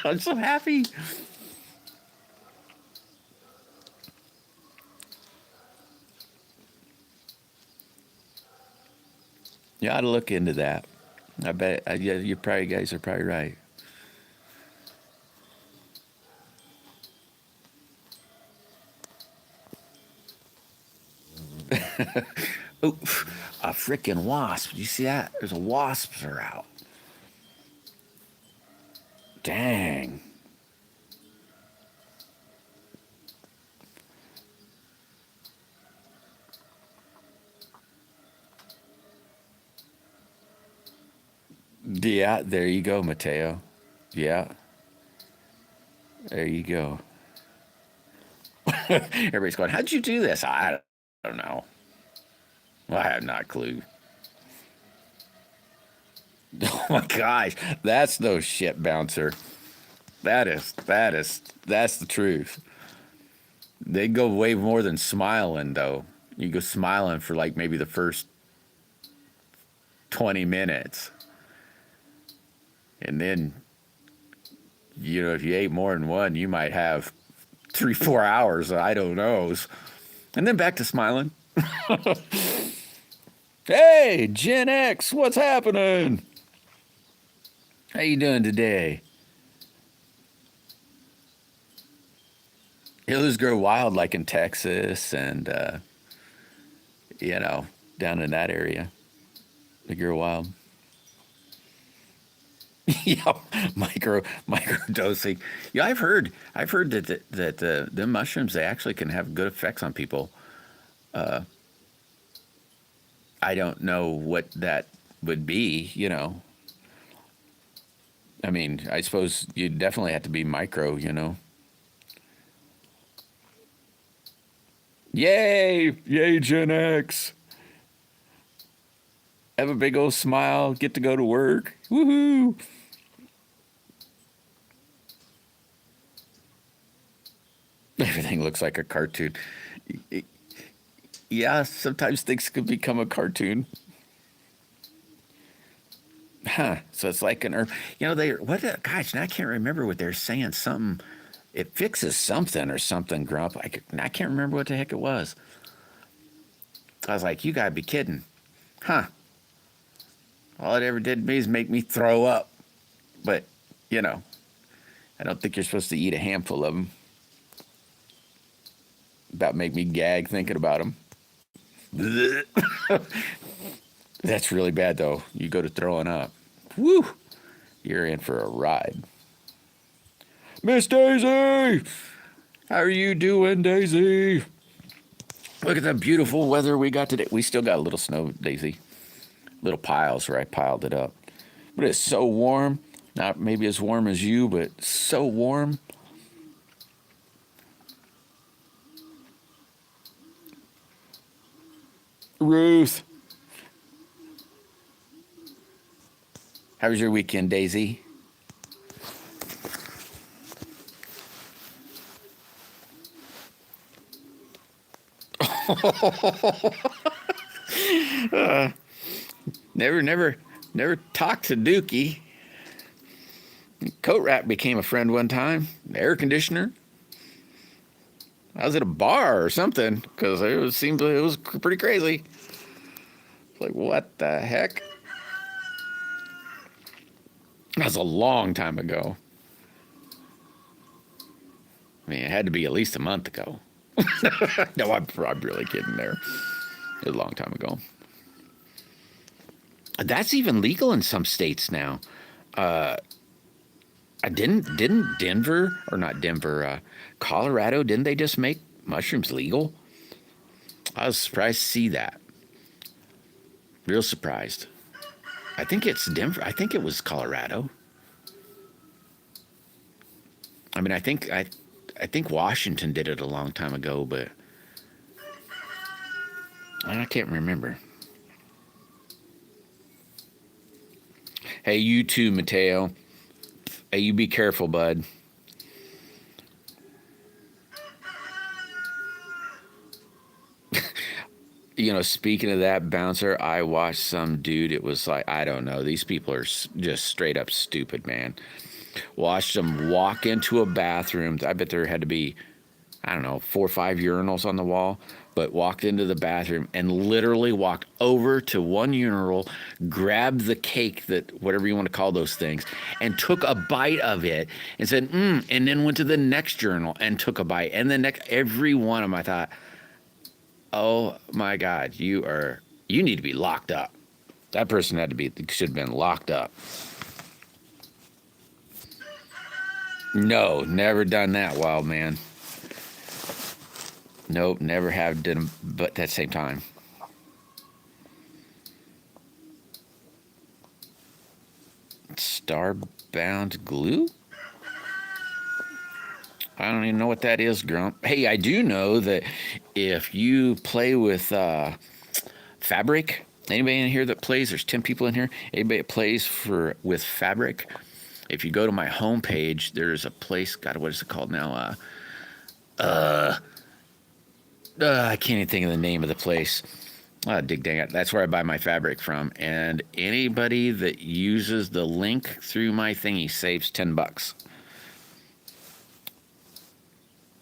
I'm so happy. You ought to look into that. I bet yeah, you probably guys are probably right. Oh, a freaking wasp. You see that? There's a wasps are out. Dang. Yeah, there you go, Mateo. Yeah, there you go. Everybody's going, how'd you do this? I don't know. Well, I have not a clue. Oh my gosh, that's no shit, Bouncer. That's the truth. They go way more than smiling, though. You go smiling for like maybe the first 20 minutes. And then, if you ate more than one, you might have 3, 4 hours. I don't know. And then back to smiling. Hey, Gen X, what's happening? How you doing today? Hills grow wild like in Texas and, down in that area. They grow wild. Yeah, micro dosing. Yeah, I've heard that the mushrooms, they actually can have good effects on people. I don't know what that would be. I suppose you definitely have to be micro. Yay, Gen X. Have a big old smile, get to go to work. Woohoo! Everything looks like a cartoon. Yeah, sometimes things could become a cartoon. Huh. So it's like an herb. Gosh, now I can't remember what they're saying. Something, it fixes something or something, Grump. I can't remember what the heck it was. I was like, you gotta be kidding. Huh. All it ever did to me is make me throw up. But, I don't think you're supposed to eat a handful of them. About make me gag thinking about them. That's really bad, though. You go to throwing up. Woo! You're in for a ride. Miss Daisy! How are you doing, Daisy? Look at the beautiful weather we got today. We still got a little snow, Daisy. Little piles where I piled it up. But it's so warm. Not maybe as warm as you, but so warm. Ruth. How was your weekend, Daisy? Never talked to Dookie. Coat rack became a friend one time. Air conditioner. I was at a bar or something because seemed like it was pretty crazy. Like, what the heck? That was a long time ago. I mean, it had to be at least a month ago. No, I'm really kidding there. It was a long time ago. That's even legal in some states now. Didn't Denver, or not Denver, Colorado, didn't they just make mushrooms legal? I was surprised to see that. Real surprised. I think it's Denver. I think it was Colorado. I mean, I think Washington did it a long time ago, but I can't remember. Hey, you too, Mateo. Hey, you be careful, bud. You know, speaking of that, Bouncer, I watched some dude. It was like, I don't know. These people are just straight up stupid, man. Watched them walk into a bathroom. I bet there had to be, I don't know, 4 or 5 urinals on the wall, but walked into the bathroom and literally walked over to one urinal, grabbed the cake, that whatever you want to call those things, and took a bite of it and said, and then went to the next urinal and took a bite. And the next, every one of them, I thought, oh my God, you need to be locked up. That person should have been locked up. No, never done that, wild man. Nope, never have done them, but at the same time. Starbound glue? I don't even know what that is, Grump. Hey, I do know that if you play with fabric, anybody in here that plays, there's 10 people in here, anybody that plays with fabric, if you go to my homepage, there's a place, God, what is it called now? I can't even think of the name of the place. Dig dang it. That's where I buy my fabric from. And anybody that uses the link through my thingy saves $10.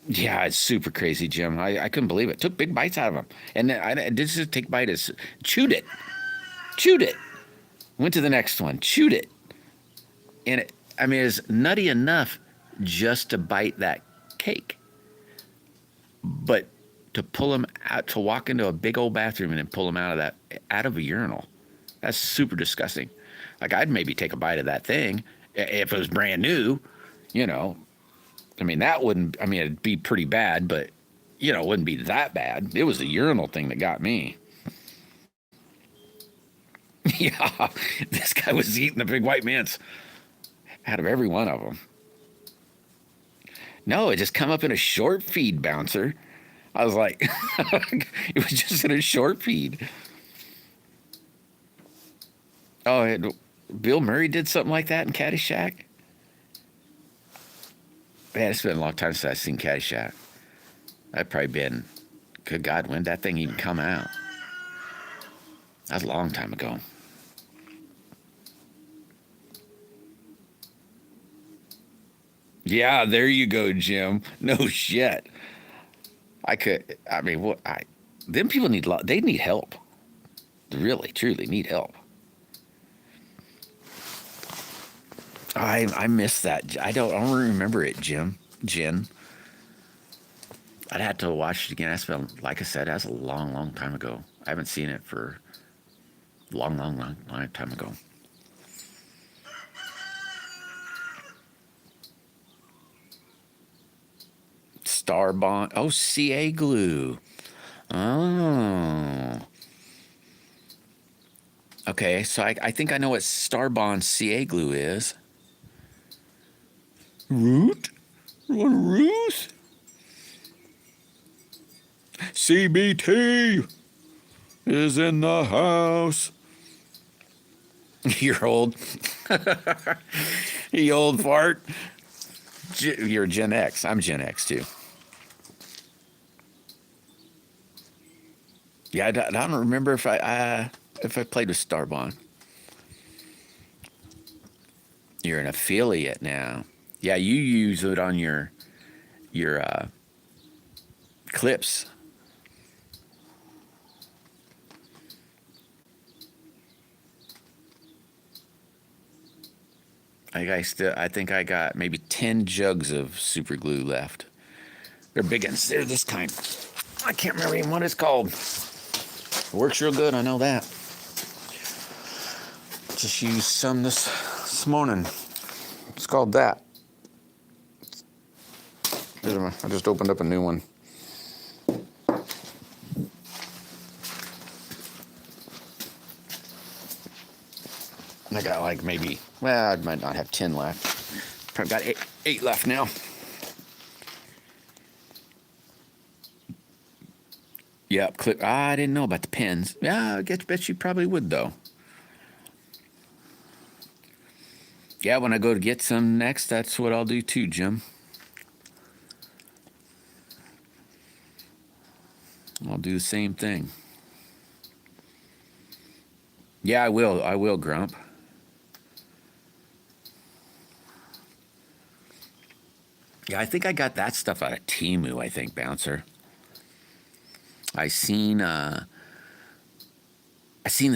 Yeah, it's super crazy, Jim. I couldn't believe it. Took big bites out of them. And I didn't just take bites, chewed it. Went to the next one, chewed it. And it's nutty enough just to bite that cake. But to pull them out, to walk into a big old bathroom and then pull them out of a urinal, that's super disgusting. Like, I'd maybe take a bite of that thing if it was brand new, you know. I mean, it'd be pretty bad, but, you know, it wouldn't be that bad. It was the urinal thing that got me. Yeah, this guy was eating the big white mints out of every one of them. No, it just come up in a short feed, Bouncer. I was like, it was just in a short feed. Oh, Bill Murray did something like that in Caddyshack? Man, it's been a long time since I've seen Caddyshack. I've probably been, good God, when did that thing even come out? That was a long time ago. Yeah, there you go, Jim. No shit. Them people they need help. They really, truly need help. I miss that. I don't remember it, Jen. I'd have to watch it again. That's been, like I said, that's a long, long time ago. I haven't seen it for a long time ago. Starbond. Oh, CA glue. Oh. Okay, so I think I know what Starbond CA glue is. Root? Ruth? CBT. is in the house. You're old. You old fart. You're Gen X. I'm Gen X too. Yeah, I don't remember if I played with Starbond. You're an affiliate now. Yeah, you use it on your clips. I think I got maybe 10 jugs of super glue left. They're big ones. They're this kind. I can't remember even what it's called. It works real good, I know that. Just used some this morning. It's called that. I just opened up a new one. I got like maybe, well, I might not have 10 left. Probably got eight left now. Yep, clip. I didn't know about the pins. Yeah, I bet you probably would though. Yeah, when I go to get some next, that's what I'll do too, Jim. I'll do the same thing. Yeah, I will. I will, Grump. Yeah, I think I got that stuff out of Temu, I think, Bouncer. I seen the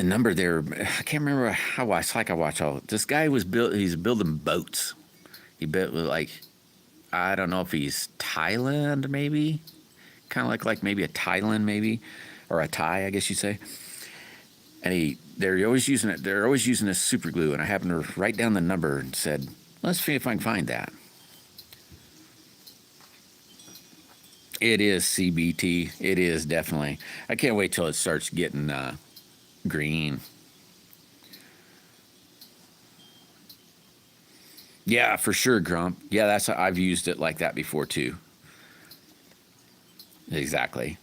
number there. I can't remember how I watch all. This guy he's building boats. He built like, I don't know if he's Thailand maybe, kind of like maybe a Thailand maybe, or a Thai, I guess you'd say. And they're always using it. They're always using this super glue, and I happened to write down the number and said, let's see if I can find that. It is CBT. It is definitely. I can't wait till it starts getting green. Yeah, for sure, Grump. Yeah, I've used it like that before too. Exactly.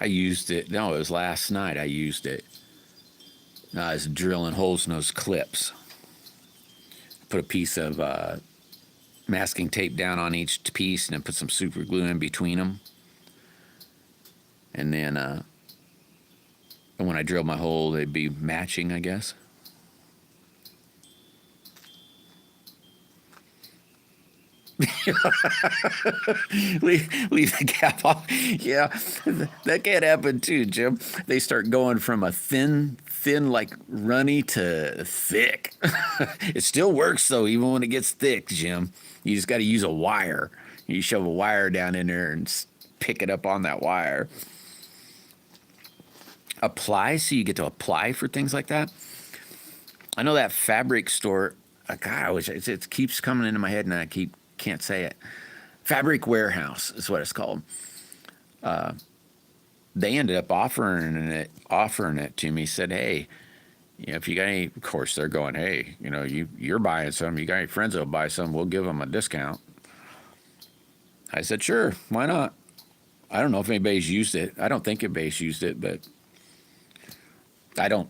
I used it. No, it was last night. I used it. I was drilling holes in those clips. Put a piece of masking tape down on each piece, and then put some super glue in between them. And then when I drilled my hole, they'd be matching, I guess. leave the cap off. Yeah, that can happen too, Jim. They start going from a thin like runny to thick. It still works though, even when it gets thick, Jim. You just got to use a wire. You shove a wire down in there and pick it up on that wire. Apply, so you get to apply for things like that. I know that fabric store. God, I wish it keeps coming into my head, and I can't say it. Fabric Warehouse is what it's called. They ended up offering it to me. Said, hey, if you got any, of course they're going, hey, you're buying some. You got any friends that'll buy some? We'll give them a discount. I said, sure, why not? I don't know if anybody's used it. I don't think anybody's used it, but I don't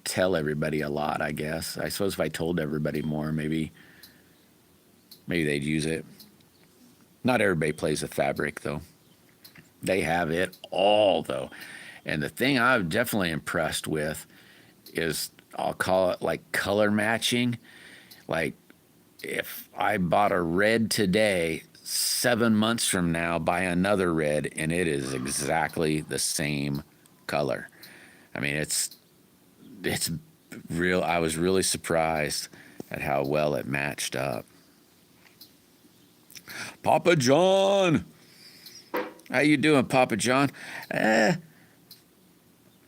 tell everybody a lot, I guess. I suppose if I told everybody more, maybe they'd use it. Not everybody plays with fabric, though. They have it all, though. And the thing I'm definitely impressed with is, I'll call it like color matching. Like, if I bought a red today, 7 months from now, buy another red, and it is exactly the same color. I mean, it's real. I was really surprised at how well it matched up. Papa John, how you doing, Papa John? I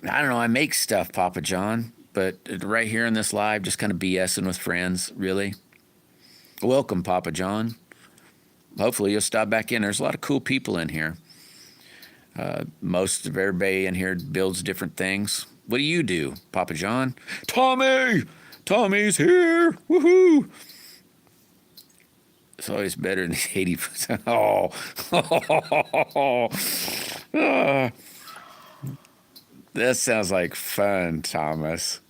don't know. I make stuff, Papa John, but right here in this live, just kind of BSing with friends, really. Welcome, Papa John. hopefully you'll stop back in. There's a lot of cool people in here. Most of everybody in here builds different things. What do you do, Papa John? Tommy! Tommy's here! Woohoo! It's always better than 80%. Oh. That sounds like fun, Thomas.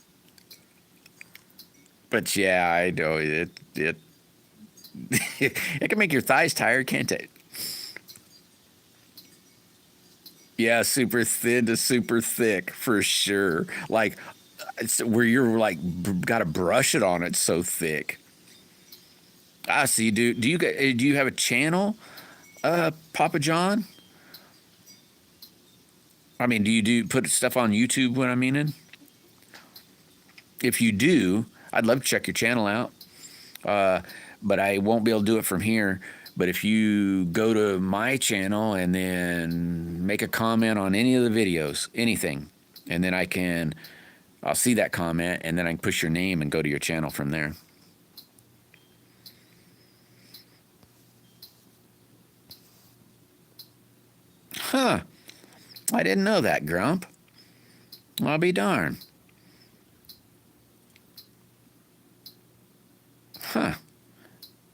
But yeah, I know it it can make your thighs tired, can't it? Yeah, super thin to super thick for sure. Like it's where you're like got to brush it on. It's so thick. I see. Do you have a channel, Papa John? I mean, do you put stuff on YouTube? What I'm meaning. If you do, I'd love to check your channel out. But I won't be able to do it from here. But if you go to my channel and then make a comment on any of the videos, anything, and then I'll see that comment and then I can push your name and go to your channel from there. Huh. I didn't know that, Grump. I'll be darned. Huh.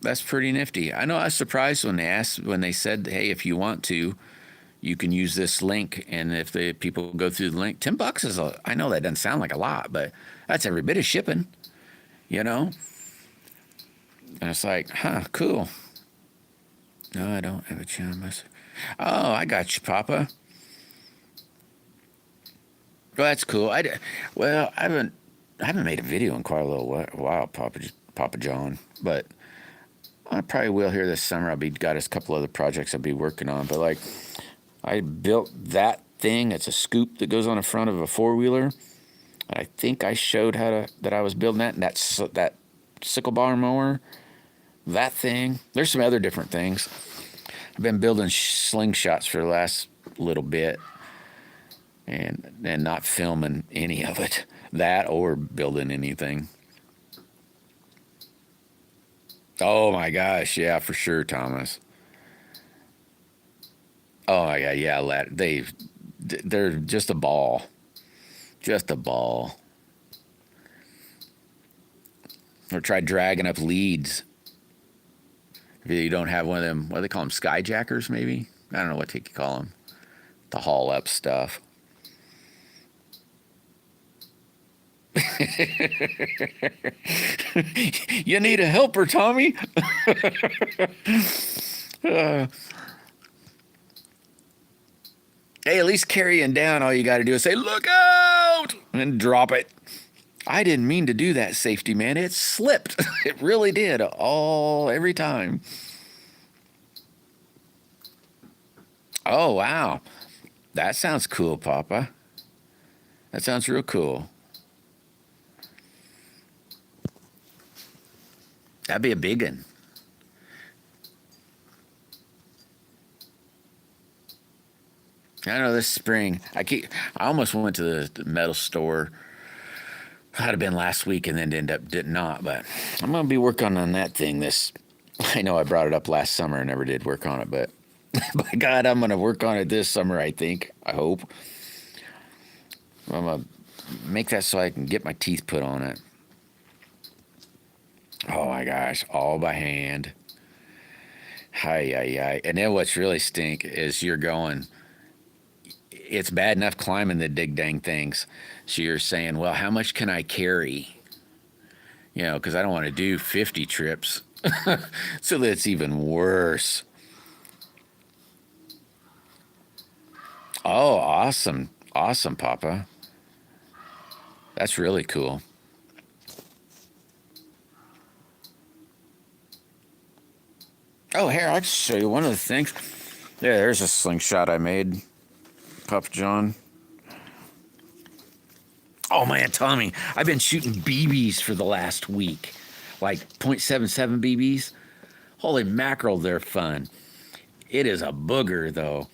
That's pretty nifty. I know I was surprised when they said, hey, if you want to, you can use this link. And if the people go through the link, $10 is I know that doesn't sound like a lot, but that's every bit of shipping, you know? And it's like, huh, cool. No, I don't have a channel. Oh, I got you, Papa. Well, that's cool. I haven't made a video in quite a little while, Papa John, but I probably will here this summer. Got a couple other projects I'll be working on, but like I built that thing. It's a scoop that goes on the front of a 4-wheeler. I think I showed that I was building that, and that sickle bar mower, that thing. There's some other different things. I've been building slingshots for the last little bit, and not filming any of it, that or building anything. Oh my gosh, yeah, for sure, Thomas. Oh my god, yeah, they're just a ball, just a ball. Or try dragging up leads. If you don't have one of them, what do they call them, skyjackers maybe? I don't know what you call them, to haul up stuff. You need a helper, Tommy. Hey, at least carrying down, all you got to do is say, look out, and drop it. I didn't mean to do that, safety man. It slipped. It really did, every time. Oh, wow. That sounds cool, Papa. That sounds real cool. That'd be a big one. I know this spring, I almost went to the metal store. I'd have been last week and then did not, but I'm going to be working on that thing I know I brought it up last summer and never did work on it, but by God, I'm going to work on it this summer, I think. I hope. I'm going to make that so I can get my teeth put on it. Oh my gosh, all by hand. Hi. And then what's really stink is it's bad enough climbing the dig dang things. So you're saying, well, how much can I carry? You know, because I don't want to do 50 trips. So that's even worse. Oh, awesome. Awesome, Papa. That's really cool. Oh, here, I'll just show you one of the things. Yeah, there's a slingshot I made, Papa John. Oh, man, Tommy, I've been shooting BBs for the last week. Like .77 BBs. Holy mackerel, they're fun. It is a booger, though.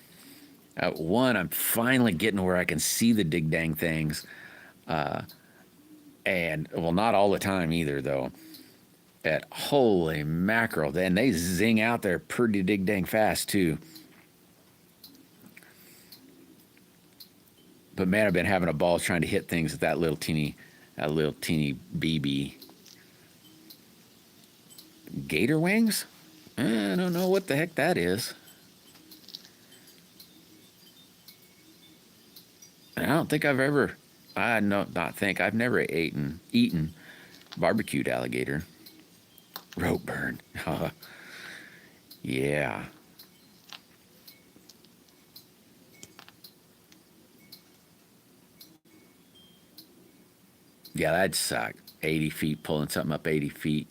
I'm finally getting where I can see the dig dang things. And, well, not all the time either, though. at holy mackerel. Then they zing out there pretty dang fast too. But man, I've been having a ball trying to hit things with that little teeny BB. Gator wings? I don't know what the heck that is. I don't think I've ever. I've never eaten barbecued alligator. Rope burn. Yeah. Yeah, that'd suck. 80 feet, pulling something up 80 feet.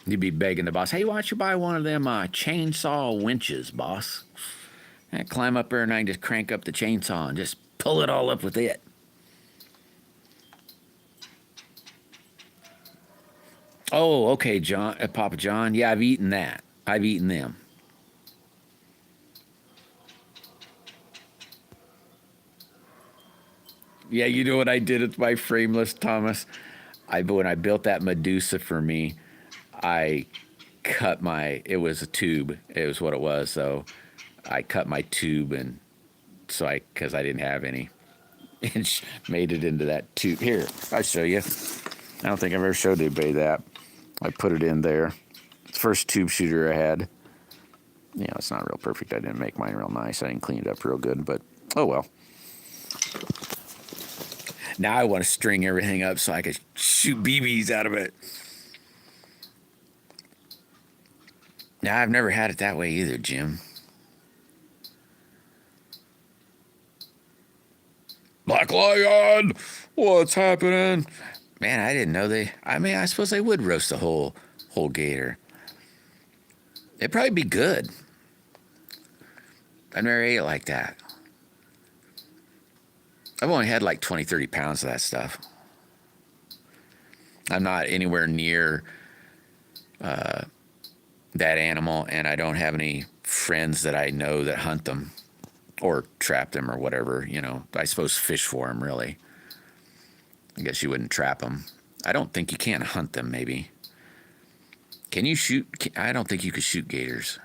You'd be begging the boss, hey, why don't you buy one of them chainsaw winches, boss? I climb up there and I can just crank up the chainsaw and just pull it all up with it. Oh, okay, John, Papa John. Yeah, I've eaten that. I've eaten them. Yeah, you know what I did with my frameless Thomas? When I built that Medusa for me, I cut it was a tube. It was what it was. So I cut my tube because I didn't have any, and made it into that tube. Here, I'll show you. I don't think I've ever showed anybody that. I put it in there. First tube shooter I had. You know, it's not real perfect. I didn't make mine real nice. I didn't clean it up real good, but oh well. Now I want to string everything up so I could shoot BBs out of it. Now, I've never had it that way either, Jim. Black Lion! What's happening? Man, I didn't know I suppose they would roast the whole gator. It'd probably be good. I've never ate it like that. I've only had like 20, 30 pounds of that stuff. I'm not anywhere near that animal, and I don't have any friends that I know that hunt them or trap them or whatever. You know, I suppose fish for them, really. I guess you wouldn't trap them. I don't think you can hunt them, maybe. Can you shoot? I don't think you could shoot gators.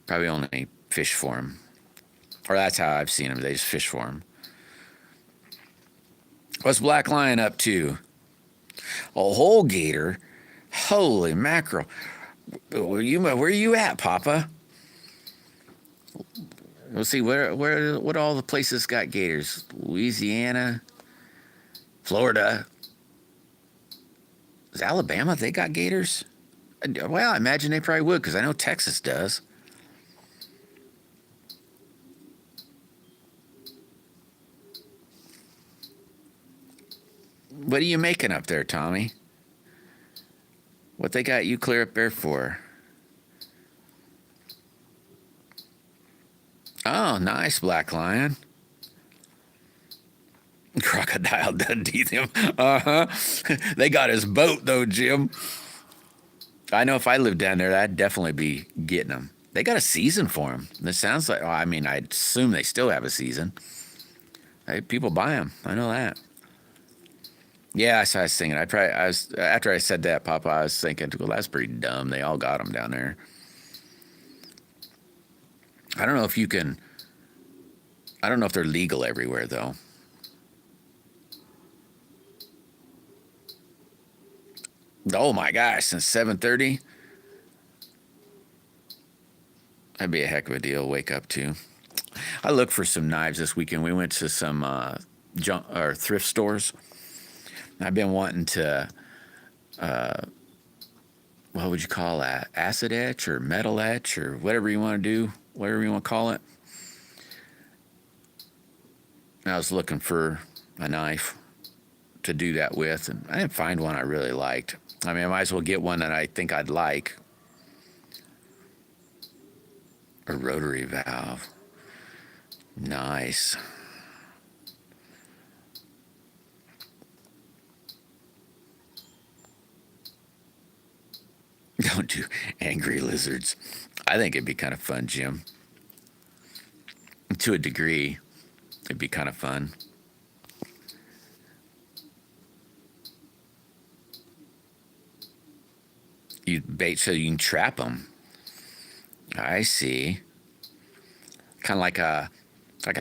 Probably only fish for them. Or that's how I've seen them. They just fish for them. What's Black Lion up to? A whole gator? Holy mackerel. Where you at, Papa? Let's see, what all the places got gators? Louisiana, Florida. Is Alabama, they got gators? Well, I imagine they probably would, because I know Texas does. What are you making up there, Tommy? What they got you clear up there for? Oh, nice, Black Lion. Crocodile Dundee them. Uh-huh. They got his boat, though, Jim. I know if I lived down there, I'd definitely be getting them. They got a season for them. This sounds like, I assume they still have a season. Hey, people buy them. I know that. Yeah, so I was thinking. After I said that, Papa, I was thinking, well, that's pretty dumb. They all got them down there. I don't know if they're legal everywhere, though. Oh my gosh, since 7:30? That'd be a heck of a deal to wake up to. I looked for some knives this weekend. We went to some thrift stores. I've been wanting to, what would you call that? Acid etch or metal etch or whatever you want to do, whatever you want to call it. I was looking for a knife to do that with, and I didn't find one I really liked. I might as well get one that I think I'd like. A rotary valve. Nice. Don't do angry lizards. I think it'd be kind of fun, Jim. To a degree, it'd be kind of fun. You bait so you can trap them. I see. Kind of like a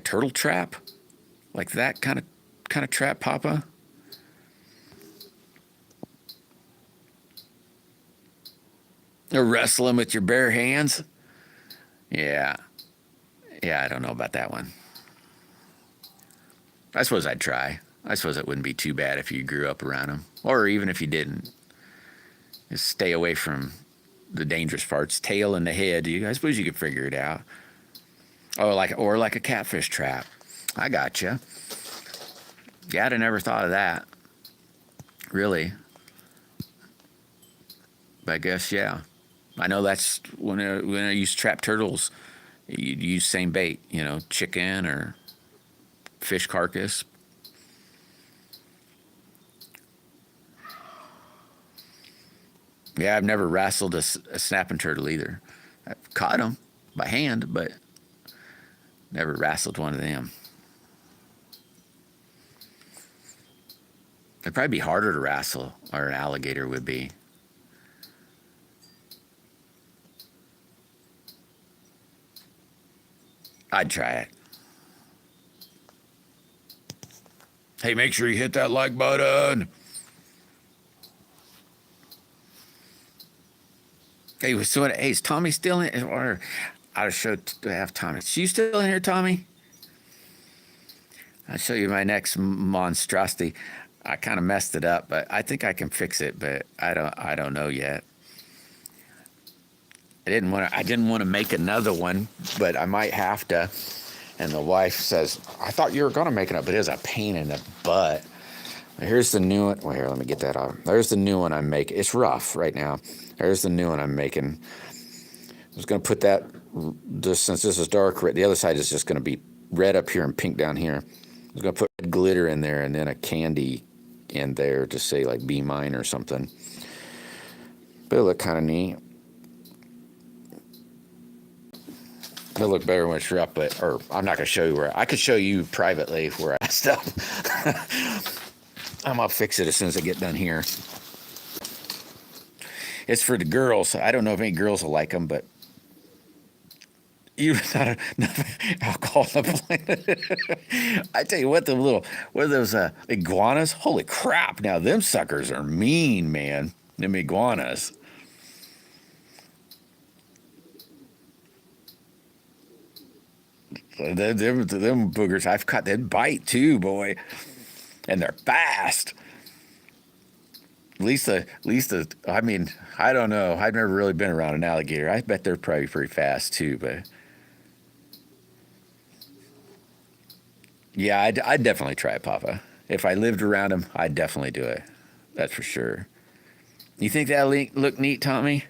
turtle trap, like that kind of trap, Papa. Or wrestling with your bare hands. Yeah, yeah. I don't know about that one. I suppose I'd try. I suppose it wouldn't be too bad if you grew up around them, or even if you didn't. Just stay away from the dangerous parts. Tail and the head. I suppose you could figure it out. Oh, like a catfish trap. I gotcha. Yeah, I'd have never thought of that. Really. But I guess, yeah. I know that's when I use trap turtles, you use same bait, chicken or fish carcass. Yeah, I've never wrestled a snapping turtle either. I've caught them by hand, but never wrestled one of them. It'd probably be harder to wrestle, or an alligator would be. I'd try it. Hey, make sure you hit that like button. Hey, is Tommy still in? Or I'll show to have Tommy. Is you still in here, Tommy? I'll show you my next monstrosity. I kind of messed it up, but I think I can fix it. But I don't know yet. I didn't want to make another one, but I might have to. And the wife says, I thought you were going to make it up, but it is a pain in the butt. Here's the new one. Well, here, let me get that off. There's the new one I'm making. It's rough right now. There's the new one I'm making. I was going to put that, just since this is dark, the other side is just going to be red up here and pink down here. I was going to put glitter in there and then a candy in there to say like be mine or something. But it'll look kind of neat. It'll look better when it's rough, or I'm not going to show you where. I could show you privately where I stuff. I'm going to fix it as soon as I get done here. It's for the girls. I don't know if any girls will like them, but you not alcohol on the planet. I tell you what, what are those iguanas? Holy crap! Now them suckers are mean, man. Them iguanas. Them boogers I've caught, they bite too, boy, and they're fast. At least I mean, I don't know. I've never really been around an alligator. I bet they're probably pretty fast too, but yeah, I'd definitely try it, Papa. If I lived around them, I'd definitely do it. That's for sure. You think that'll look neat, Tommy?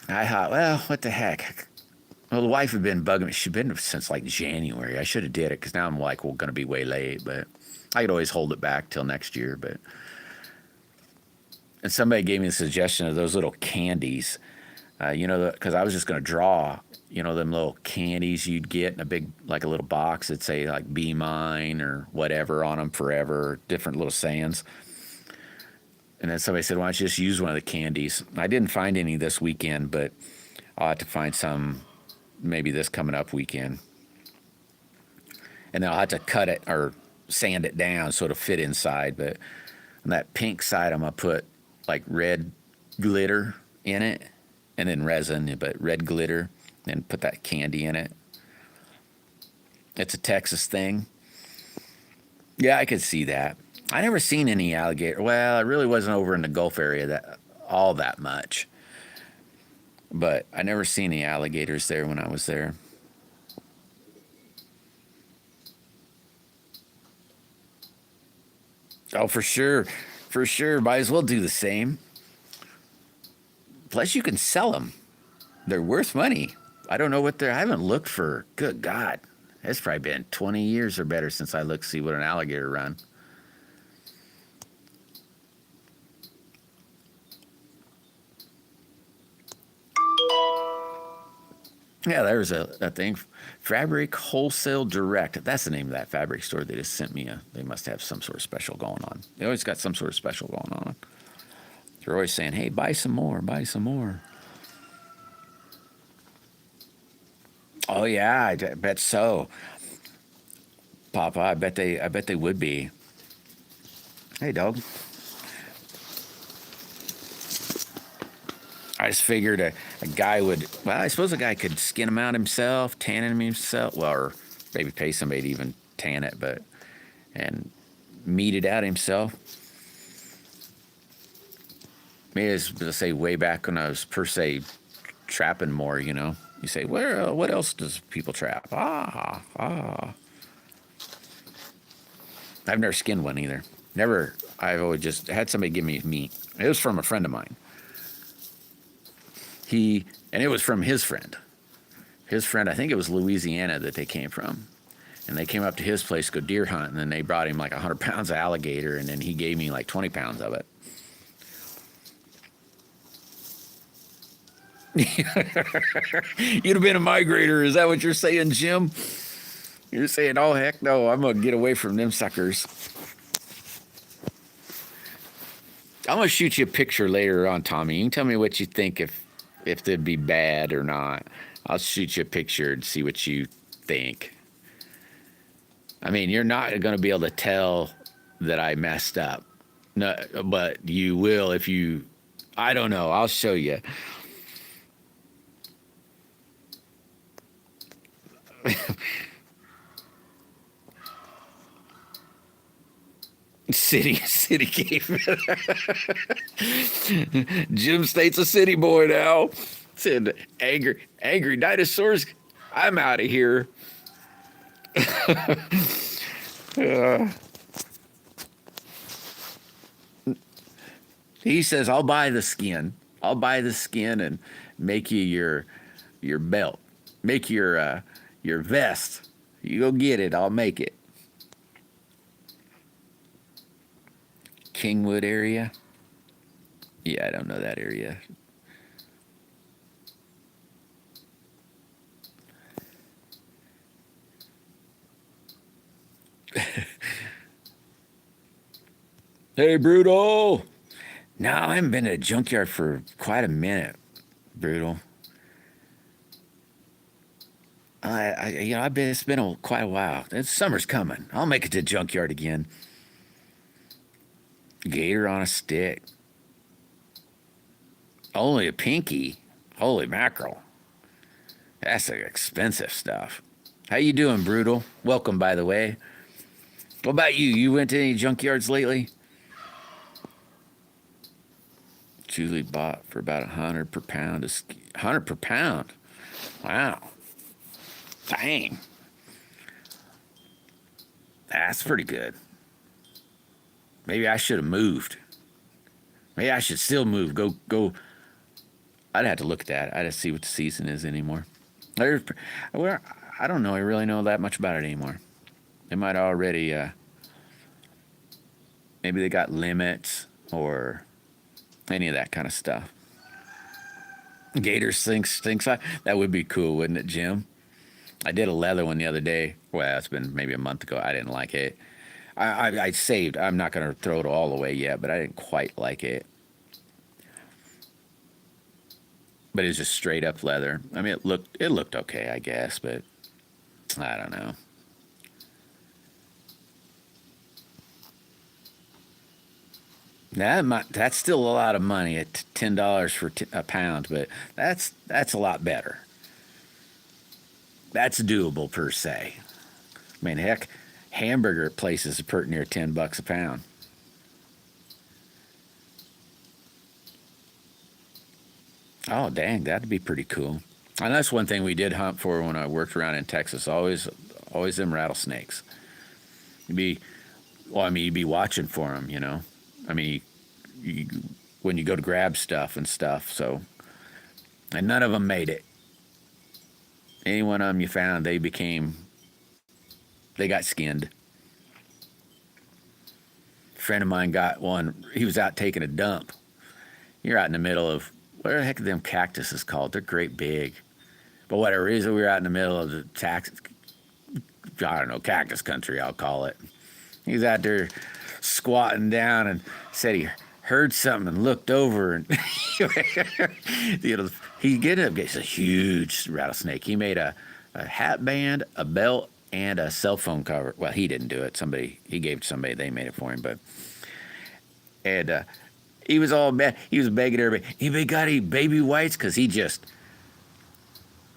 I thought, well, what the heck? Well, the wife had been bugging me. She'd been since like January. I should have did it because now I'm like, well, going to be way late. But I could always hold it back till next year. And somebody gave me the suggestion of those little candies, because I was just going to draw, them little candies you'd get in a big, like a little box that'd say like "Be Mine" or whatever on them forever, different little sayings. And then somebody said, why don't you just use one of the candies? I didn't find any this weekend, but I'll have to find some maybe this coming up weekend. And then I'll have to cut it or sand it down so it'll fit inside. But on that pink side, I'm going to put like red glitter in it and then resin, but red glitter, and put that candy in it. It's a Texas thing. Yeah, I could see that. I never seen any alligator. Well, I really wasn't over in the Gulf area all that much. But I never seen any alligators there when I was there. Oh, for sure. For sure. Might as well do the same. Plus, you can sell them. They're worth money. I don't know what I haven't looked for. Good God. It's probably been 20 years or better since I looked to see what an alligator run. Yeah, there's a thing. Fabric Wholesale Direct. That's the name of that fabric store. They just sent me they must have some sort of special going on. They always got some sort of special going on. They're always saying, hey, buy some more, buy some more. Oh yeah, I bet so. Papa, I bet they would be. Hey, dog. I just figured a guy would, well, I suppose a guy could skin them out himself, tan them himself, well, or maybe pay somebody to even tan it, and meat it out himself. Maybe let's say way back when I was per se trapping more, you know. You say, what else does people trap? I've never skinned one either. Never. I've always just had somebody give me meat. It was from a friend of mine. And it was from his friend. His friend, I think it was Louisiana that they came from. And they came up to his place to go deer hunt, and then they brought him like 100 pounds of alligator, and then he gave me like 20 pounds of it. You'd have been a migrator. Is that what you're saying, Jim? You're saying, oh, heck no, I'm going to get away from them suckers. I'm going to shoot you a picture later on, Tommy. You can tell me what you think if they'd be bad or not. I'll shoot you a picture and see what you think. I mean, you're not going to be able to tell that I messed up. No, but you will if you... I don't know. I'll show you. City game. Jim State's a city boy now. Said angry dinosaurs. I'm out of here. He says, I'll buy the skin. I'll buy the skin and make you your belt. Make your vest. You go get it. I'll make it. Kingwood area? Yeah, I don't know that area. Hey, Brutal. No, I haven't been to a junkyard for quite a minute, Brutal. It's been quite a while. Summer's coming. I'll make it to the junkyard again. Gator on a stick. Only a pinky. Holy mackerel. That's expensive stuff. How you doing, Brutal? Welcome, by the way. What about you? You went to any junkyards lately? Julie bought for about 100 per pound. 100 per pound? Wow. Dang. That's pretty good. Maybe I should have moved. Maybe I should still move. Go. I'd have to look at that. I'd have to see what the season is anymore. I don't know. I really know that much about it anymore. They might already, maybe they got limits or any of that kind of stuff. Gator stinks. That would be cool, wouldn't it, Jim? I did a leather one the other day. Well, it's been maybe a month ago. I didn't like it. I saved. I'm not going to throw it all away yet, but I didn't quite like it. But it was just straight up leather. I mean, it looked okay, I guess, but I don't know. That's still a lot of money at $10 for a pound, but that's a lot better. That's doable per se. I mean, heck, hamburger places are pretty near $10 a pound. Oh, dang, that'd be pretty cool. And that's one thing we did hunt for when I worked around in Texas. Always them rattlesnakes. You'd be watching for them, you know. I mean, when you go to grab stuff and stuff, so. And none of them made it. Any one of them you found, they got skinned. A friend of mine got one. He was out taking a dump. You're out in the middle of, what the heck are them cactuses called? They're great big. But whatever reason, we were out in the middle of the cactus country, I'll call it. He was out there squatting down and said he heard something and looked over, and you know, he get up, gets a huge rattlesnake. He made a hat band, a belt, and a cell phone cover. Well, he didn't do it. He gave it to somebody. They made it for him, but and he was all mad. He was begging everybody. Anybody got any baby whites? Because he just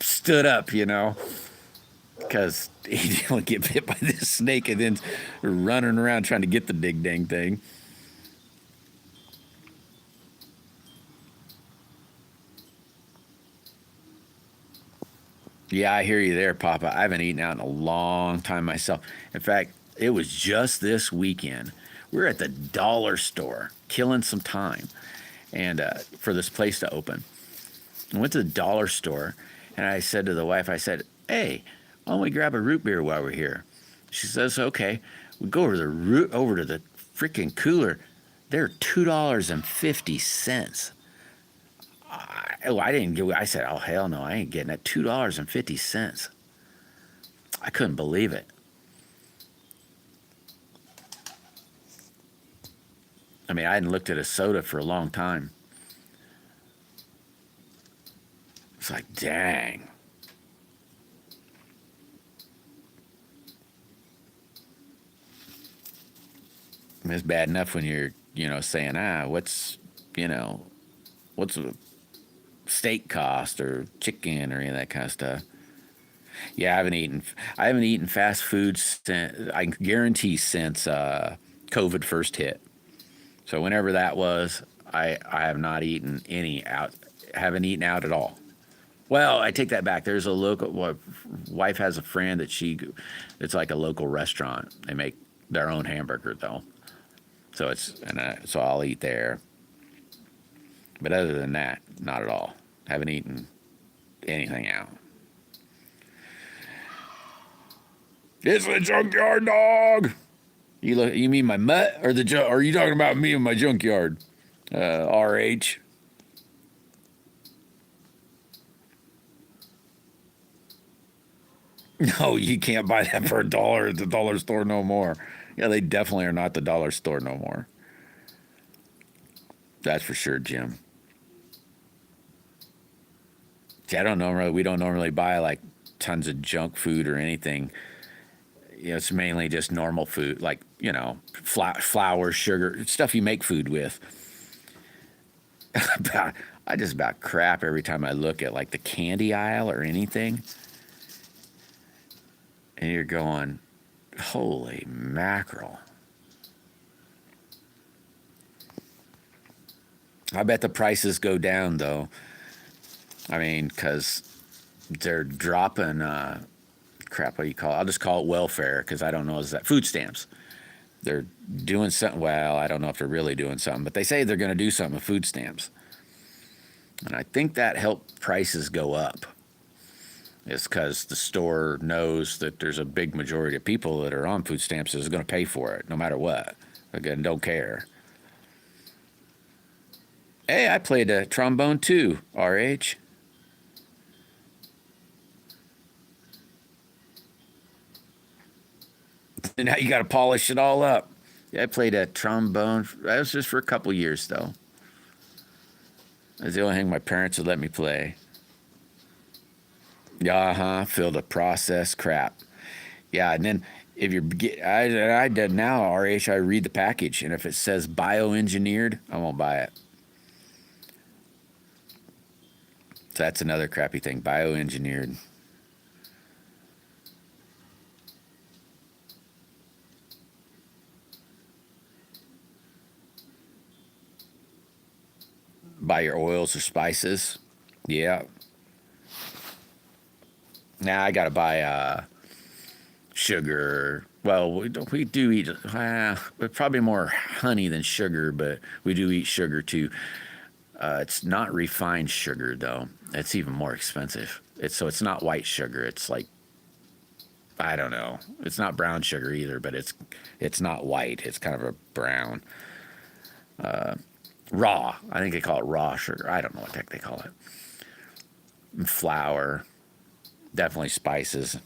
stood up, because he didn't want to get bit by this snake and then running around trying to get the dig dang thing. Yeah, I hear you there, Papa. I haven't eaten out in a long time myself. In fact, it was just this weekend. We were at the dollar store killing some time and for this place to open. I went to the dollar store and I said to the wife, I said, hey, why don't we grab a root beer while we're here? She says, okay. We go over to the freaking cooler. They're $2.50. I didn't give. I said, oh hell no, I ain't getting it. $2.50. I couldn't believe it. I mean, I hadn't looked at a soda for a long time. It's like, dang. I mean, it's bad enough when you're, saying, what's a steak cost or chicken or any of that kind of stuff. Yeah, I haven't eaten fast food since, I guarantee, since COVID first hit. So whenever that was, I have not eaten haven't eaten out at all. Well, I take that back. There's a local, wife has a friend it's like a local restaurant. They make their own hamburger though. So so I'll eat there. But other than that, not at all. Haven't eaten anything out. It's the junkyard dog. You mean my mutt or or are you talking about me and my junkyard? RH. No, you can't buy that for $1 at the dollar store no more. Yeah, they definitely are not the dollar store no more. That's for sure, Jim. See, we don't normally buy like tons of junk food or anything. It's mainly just normal food, like, flour, sugar, stuff you make food with. I just about crap every time I look at like the candy aisle or anything. And you're going, holy mackerel. I bet the prices go down though. I mean, because they're dropping, crap, what do you call it? I'll just call it welfare because I don't know. Is that food stamps? They're doing something. Well, I don't know if they're really doing something, but they say they're going to do something with food stamps. And I think that helped prices go up. It's because the store knows that there's a big majority of people that are on food stamps is going to pay for it no matter what. Again, don't care. Hey, I played a trombone too, RH. And now you got to polish it all up. Yeah, I played a trombone. That was just for a couple years, though. That's the only thing my parents would let me play. Yeah, filled a processed crap. Yeah, and then if I did now, RH, I read the package, and if it says bioengineered, I won't buy it. So that's another crappy thing, bioengineered. Buy your oils or spices. Yeah. Now I got to buy sugar. Well, we do eat probably more honey than sugar, but we do eat sugar too. It's not refined sugar though. It's even more expensive. It's not white sugar. It's like, I don't know. It's not brown sugar either, but it's not white. It's kind of a brown. Raw. I think they call it raw sugar. I don't know what the heck they call it. And flour. Definitely spices.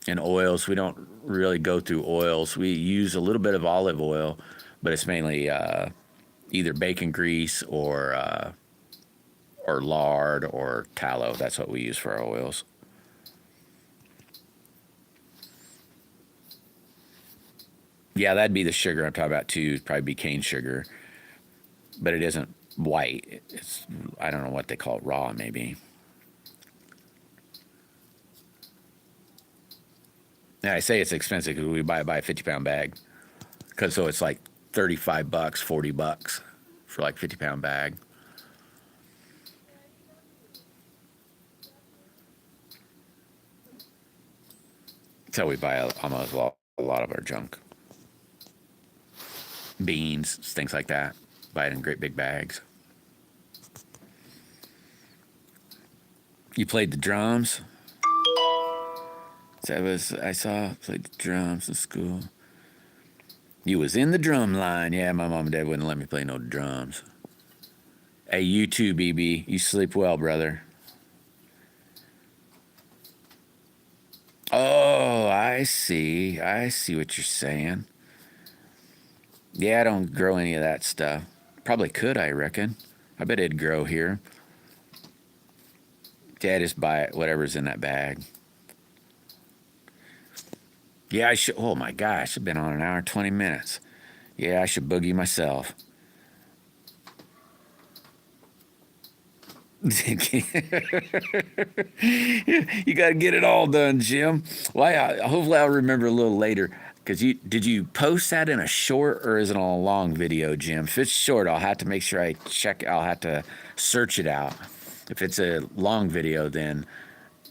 And oils. We don't really go through oils. We use a little bit of olive oil, but it's mainly either bacon grease or lard or tallow. That's what we use for our oils. Yeah, that'd be the sugar I'm talking about too. It'd probably be cane sugar, but it isn't white. It's, I don't know what they call it, raw maybe. Yeah, I say it's expensive because we buy a 50-pound bag. Cause so it's like $35, $40 for like 50-pound bag. That's how we buy almost a lot of our junk. Beans, things like that. Buy it in great big bags. You played the drums? That was, I saw, played the drums in school. You was in the drum line. Yeah, my mom and dad wouldn't let me play no drums. Hey, you too, BB. You sleep well, brother. Oh, I see. I see what you're saying. Yeah, I don't grow any of that stuff. Probably could, I reckon. I bet it'd grow here. Yeah, just buy it, whatever's in that bag. Yeah, I should. Oh my gosh, I've been on an hour and 20 minutes. Yeah, I should boogie myself. You got to get it all done, Jim. Well, hopefully I'll remember a little later. Because did you post that in a short or is it on a long video, Jim? If it's short, I'll have to make sure I check. I'll have to search it out. If it's a long video, then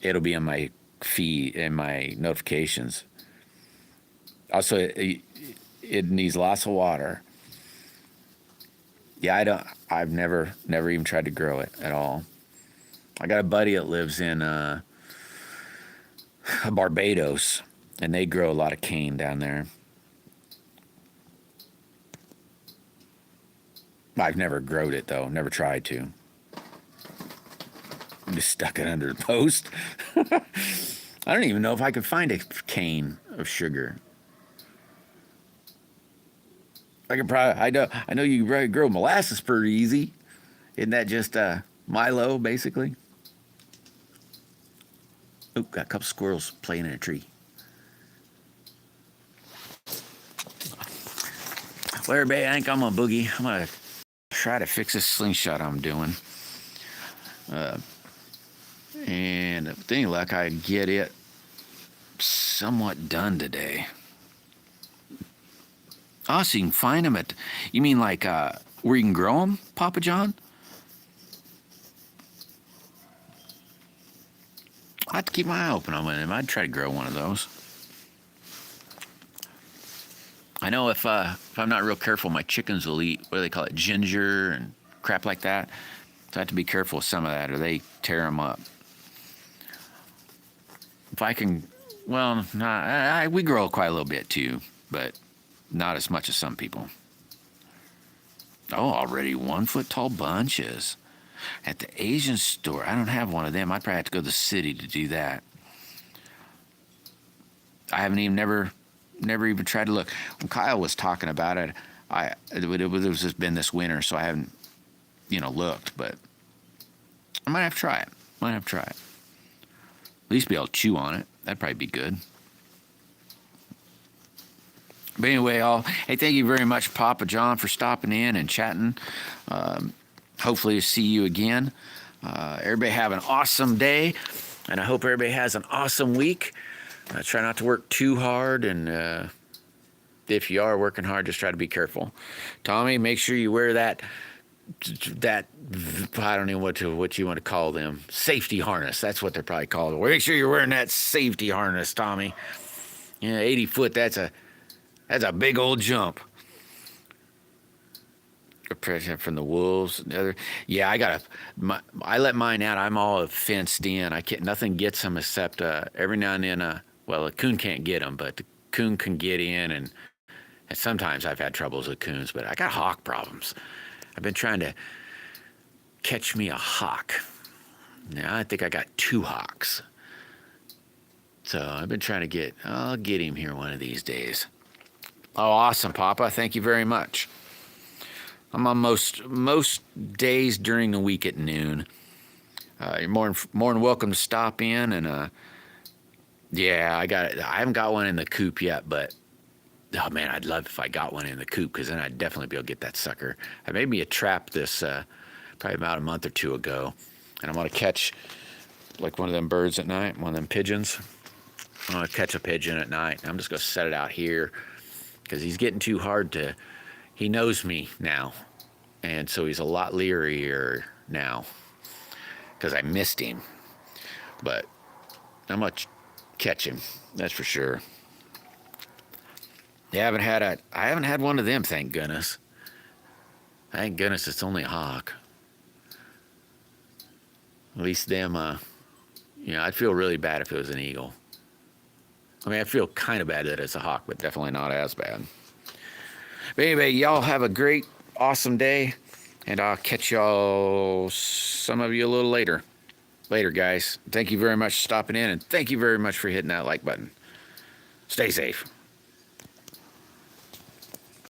it'll be in my feed, in my notifications. Also, it needs lots of water. Yeah, I've never even tried to grow it at all. I got a buddy that lives in Barbados, and they grow a lot of cane down there. I've never growed it though, never tried to. Just stuck it under the post. I don't even know if I could find a cane of sugar. I could probably, I know you can probably grow molasses pretty easy. Isn't that just Milo, basically? Oh, got a couple squirrels playing in a tree. Well, everybody, I think I'm gonna boogie. I'm gonna try to fix this slingshot I'm doing. And with any luck, I get it somewhat done today. Oh, so you can find them at, you mean like where you can grow them, Papa John? I have to keep my eye open on them. I'd try to grow one of those. I know if I'm not real careful, my chickens will eat, what do they call it, ginger and crap like that. So I have to be careful with some of that or they tear them up. If I can, well, we grow quite a little bit too, but not as much as some people. Oh, already 1 foot tall bunches. At the Asian store, I don't have one of them. I'd probably have to go to the city to do that. I haven't even never even tried to look. When Kyle was talking about it, it was just been this winter, so I haven't, looked. But I might have to try it. At least be able to chew on it. That'd probably be good. But anyway, hey, thank you very much, Papa John, for stopping in and chatting. Hopefully, see you again. Everybody have an awesome day, and I hope everybody has an awesome week. Try not to work too hard, and if you are working hard, just try to be careful. Tommy, make sure you wear that I don't know what you want to call them, safety harness. That's what they're probably called. Make sure you're wearing that safety harness, Tommy. Yeah, 80 foot. That's a big old jump. Protection from the wolves. Yeah, I let mine out. I'm all fenced in. Nothing gets them except every now and then. A coon can't get them, but the coon can get in, and sometimes I've had troubles with coons. But I got hawk problems. I've been trying to catch me a hawk. Now I think I got 2 hawks. So I've been trying to I'll get him here one of these days. Oh, awesome, Papa. Thank you very much. I'm on most days during the week at noon. You're more than welcome to stop in, and yeah, I haven't got one in the coop yet, but oh man, I'd love if I got one in the coop, because then I'd definitely be able to get that sucker. I made me a trap this probably about a month or two ago, and I'm gonna catch like one of them birds at night, one of them pigeons. I'm gonna catch a pigeon at night. I'm just gonna set it out here because he's getting too hard to. He knows me now, and so he's a lot learier now because I missed him. But I'm gonna catch him, that's for sure. I haven't had one of them, thank goodness. Thank goodness it's only a hawk. At least them, I'd feel really bad if it was an eagle. I mean, I feel kind of bad that it's a hawk, but definitely not as bad. But anyway, y'all have a great, awesome day, and I'll catch y'all, some of you, a little later. Later, guys. Thank you very much for stopping in, and thank you very much for hitting that like button. Stay safe.